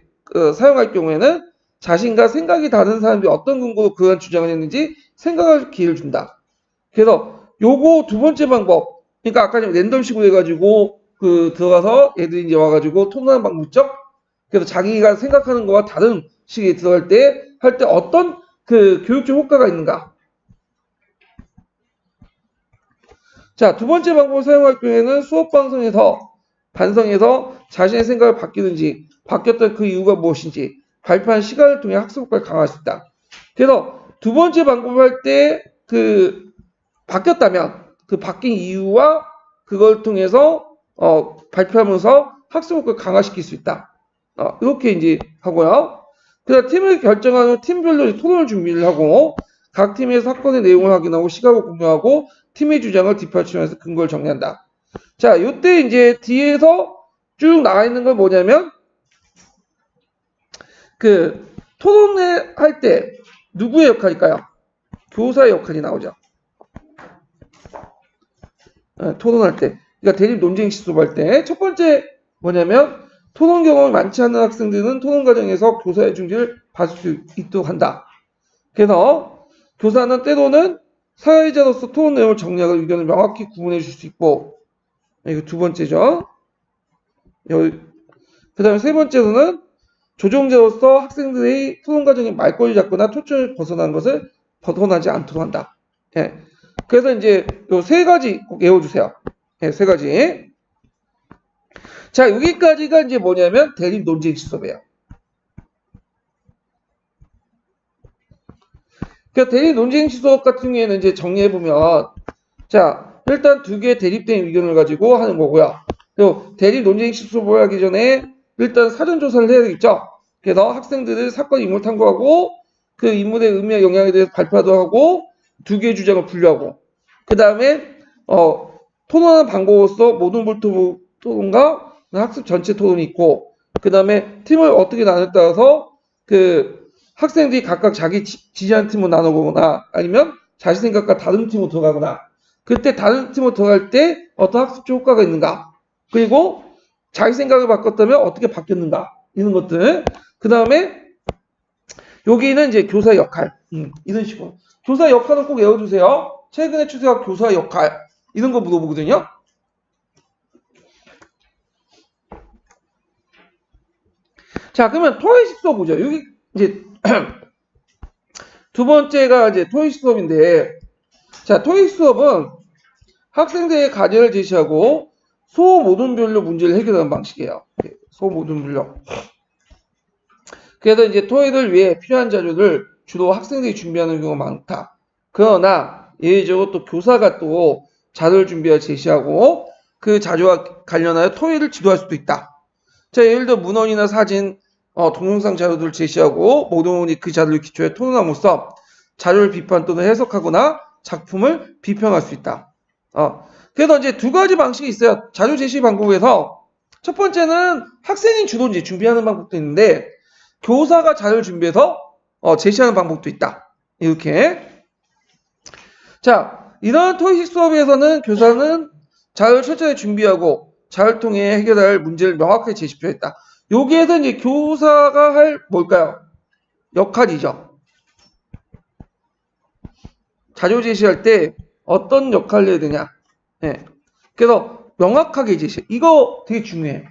사용할 경우에는 자신과 생각이 다른 사람들이 어떤 근거로 그런 주장을 했는지 생각할 기회를 준다. 그래서 요거 두 번째 방법, 그러니까 아까 전에 랜덤식으로 해가지고 들어가서 애들이 이제 와가지고 토론하는 방법 있죠? 그래서 자기가 생각하는 거와 다른 식에 들어갈 때 할 때 어떤 교육적 효과가 있는가? 자, 두 번째 방법을 사용할 경우에는 수업 반성에서 자신의 생각을 바뀌었던 그 이유가 무엇인지 발표한 시간을 통해 학습 효과를 강화할 수 있다. 그래서 두 번째 방법을 할 때 바뀌었다면 바뀐 이유와 그걸 통해서 발표하면서 학습 효과를 강화시킬 수 있다. 이렇게 이제 하고요. 그다음 팀을 결정한 후 팀별로 토론을 준비를 하고 각 팀의 사건의 내용을 확인하고 시각을 공유하고 팀의 주장을 뒷받침하면서 근거를 정리한다. 자, 요때 이제 뒤에서 쭉 나와 있는 건 뭐냐면 토론을 할 때 누구의 역할일까요? 교사의 역할이 나오죠. 토론할 때. 그러니까 대립 논쟁 시도할 때 첫 번째 뭐냐면 토론 경험이 많지 않은 학생들은 토론 과정에서 교사의 중지를 받을 수 있도록 한다. 그래서 교사는 때로는 사회자로서 토론 내용을 정리하고 의견을 명확히 구분해 줄 수 있고, 이거 두 번째죠. 그 다음에 세 번째로는 조종자로서 학생들의 토론 과정에 말꼬리 잡거나 초점을 벗어나지 않도록 한다. 예. 그래서 이제 요 세 가지 꼭 외워주세요. 예, 세 가지. 자, 여기까지가 이제 뭐냐면 대립 논쟁 수업이에요. 그러니까 대립 논쟁 수업 같은 경우에는 이제 정리해보면, 자, 일단 두 개의 대립된 의견을 가지고 하는 거고요. 그리고 대립 논쟁 수업을 하기 전에 일단 사전조사를 해야 되겠죠. 그래서 학생들을 사건 인물 탐구하고 그 인물의 의미와 영향에 대해서 발표하도록 하고 두 개의 주장을 분류하고, 그 다음에 토론하는 방법으로서 모든 토론과 학습 전체 토론이 있고, 그 다음에 팀을 어떻게 나누에 따라서 학생들이 각각 자기 지지하는 팀으로 나누거나 아니면 자기 생각과 다른 팀으로 들어가거나, 그때 다른 팀으로 들어갈 때 어떤 학습적 효과가 있는가, 그리고 자기 생각을 바꿨다면 어떻게 바뀌었는가, 이런 것들. 그 다음에 여기는 이제 교사의 역할, 이런 식으로 교사의 역할은 꼭 외워주세요. 최근의 추세와 교사의 역할 이런 거 물어보거든요. 자, 그러면 토익 수업 보죠. 여기 이제 두 번째가 이제 토익 수업인데, 자, 토익 수업은 학생들의 과제를 제시하고 소모든별로 문제를 해결하는 방식이에요. 소모든별로. 그래서 이제 토익을 위해 필요한 자료를 주로 학생들이 준비하는 경우가 많다. 그러나 예외적으로 또 교사가 또 자료를 준비해 제시하고 그 자료와 관련하여 토익을 지도할 수도 있다. 자, 예를 들어 문헌이나 사진, 동영상 자료들을 제시하고 모두문이 그 자료를 기초해 토론함으로써 자료를 비판 또는 해석하거나 작품을 비평할 수 있다. 그래서 이제 두 가지 방식이 있어요. 자료 제시 방법에서 첫 번째는 학생이 주로 이제 준비하는 방법도 있는데 교사가 자료를 준비해서 제시하는 방법도 있다. 이렇게. 자, 이런 토익 수업에서는 교사는 자료를 철저히 준비하고 자료를 통해 해결할 문제를 명확하게 제시표했다. 여기에서 이제 교사가 할 뭘까요? 역할이죠. 자료 제시할 때 어떤 역할을 해야 되냐. 예. 그래서 명확하게 제시. 이거 되게 중요해.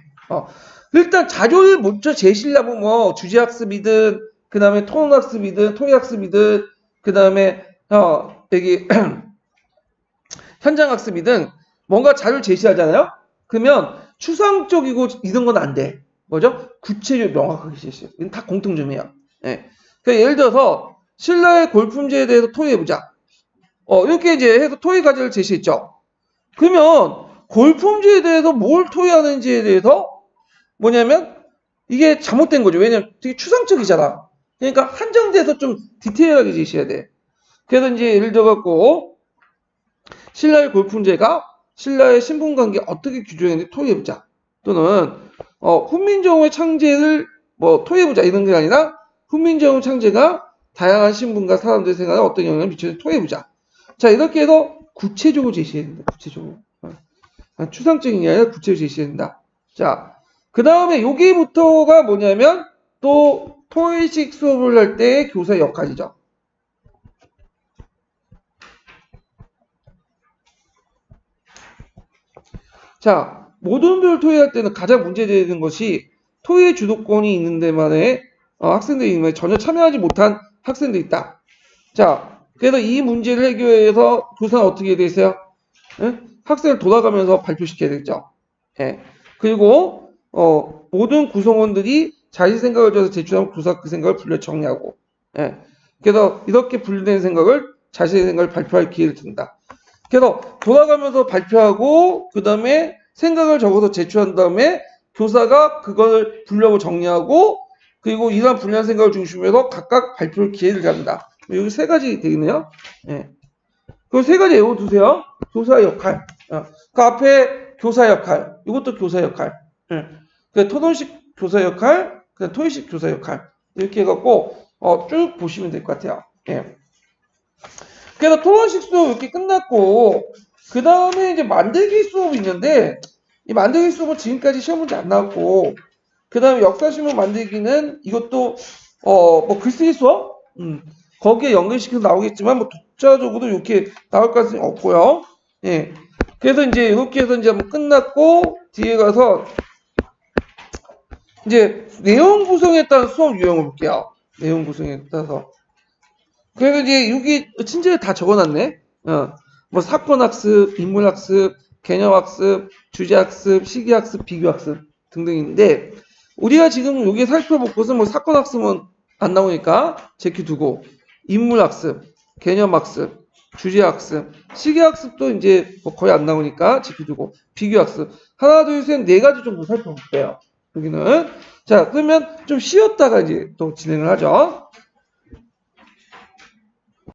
일단 자료를 먼저 제시하려면 뭐 주제학습이든 그 다음에 토론학습이든 토의학습이든 그 다음에 여기 현장학습이든 뭔가 자료를 제시하잖아요. 그러면 추상적이고 이런 건 안 돼. 뭐죠? 구체적으로 명확하게 제시해. 이건 다 공통점이에요. 예. 그러니까 예를 들어서 신라의 골품제에 대해서 토의해보자. 이렇게 이제 해서 토의 과제를 제시했죠. 그러면 골품제에 대해서 뭘 토의하는지에 대해서 뭐냐면 이게 잘못된 거죠. 왜냐면 되게 추상적이잖아. 그러니까 한정돼서 좀 디테일하게 제시해야 돼. 그래서 이제 예를 들어갖고 신라의 골품제가 신라의 신분관계 어떻게 규정했는지 토의해보자. 또는 훈민정음의 창제를 뭐 토의해보자 이런 게 아니라 훈민정음 창제가 다양한 신분과 사람들의 생활에 어떤 영향을 미치는지 토의해보자. 자, 이렇게 해서 구체적으로 제시해야 된다. 구체적으로. 추상적인 게 아니라 구체적으로 제시해야 된다. 자, 그 다음에 여기부터가 뭐냐면 또 토의식 수업을 할 때의 교사의 역할이죠. 자, 모든 별 토의할 때는 가장 문제되는 것이 토의의 주도권이 있는 데만에 학생들이 있는 전혀 참여하지 못한 학생들이 있다. 자, 그래서 이 문제를 해결해서 교사는 어떻게 해야 되겠어요? 학생을 돌아가면서 발표시켜야 되겠죠. 예. 그리고 모든 구성원들이 자기 생각을 줘서 제출하면 교사 그 생각을 분류 정리하고. 예. 그래서 이렇게 분류된 생각을 자신의 생각을 발표할 기회를 준다. 그래서 돌아가면서 발표하고 그 다음에 생각을 적어서 제출한 다음에 교사가 그걸 분류하고 정리하고 그리고 이러한 분류한 생각을 중심으로 각각 발표할 기회를 갖는다. 여기 세 가지 되겠네요. 예. 그 세 가지 외워두세요. 교사의 역할. 그 앞에 교사 역할. 이것도 교사 역할. 예. 그 토론식 교사 역할, 그 토의식 교사 역할. 이렇게 해갖고 쭉 보시면 될 것 같아요. 예. 그래서 토론식 수업 이렇게 끝났고 그 다음에 이제 만들기 수업이 있는데 이 만들기 수업은 지금까지 시험 문제 안 나왔고 그 다음에 역사신문 만들기는 이것도 뭐 글쓰기 수업 거기에 연결시켜서 나오겠지만 뭐 독자적으로 이렇게 나올 가능성이 없고요. 예. 그래서 이제 이렇게 해서 이제 한번 끝났고 뒤에 가서 이제 내용 구성에 따른 수업 유형을 볼게요. 내용 구성에 따라서. 그래서 이제 여기 친절히 다 적어놨네. 뭐 사건학습, 인물학습, 개념학습, 주제학습, 시기학습, 비교학습 등등인데 우리가 지금 여기 살펴볼 것은 뭐 사건학습은 안 나오니까 제껴두고 인물학습, 개념학습, 주제학습, 시기학습도 이제 뭐 거의 안 나오니까 제껴두고 비교학습 하나, 둘, 셋, 네 가지 정도 살펴볼게요. 여기는 자 그러면 좀 쉬었다가 이제 또 진행을 하죠.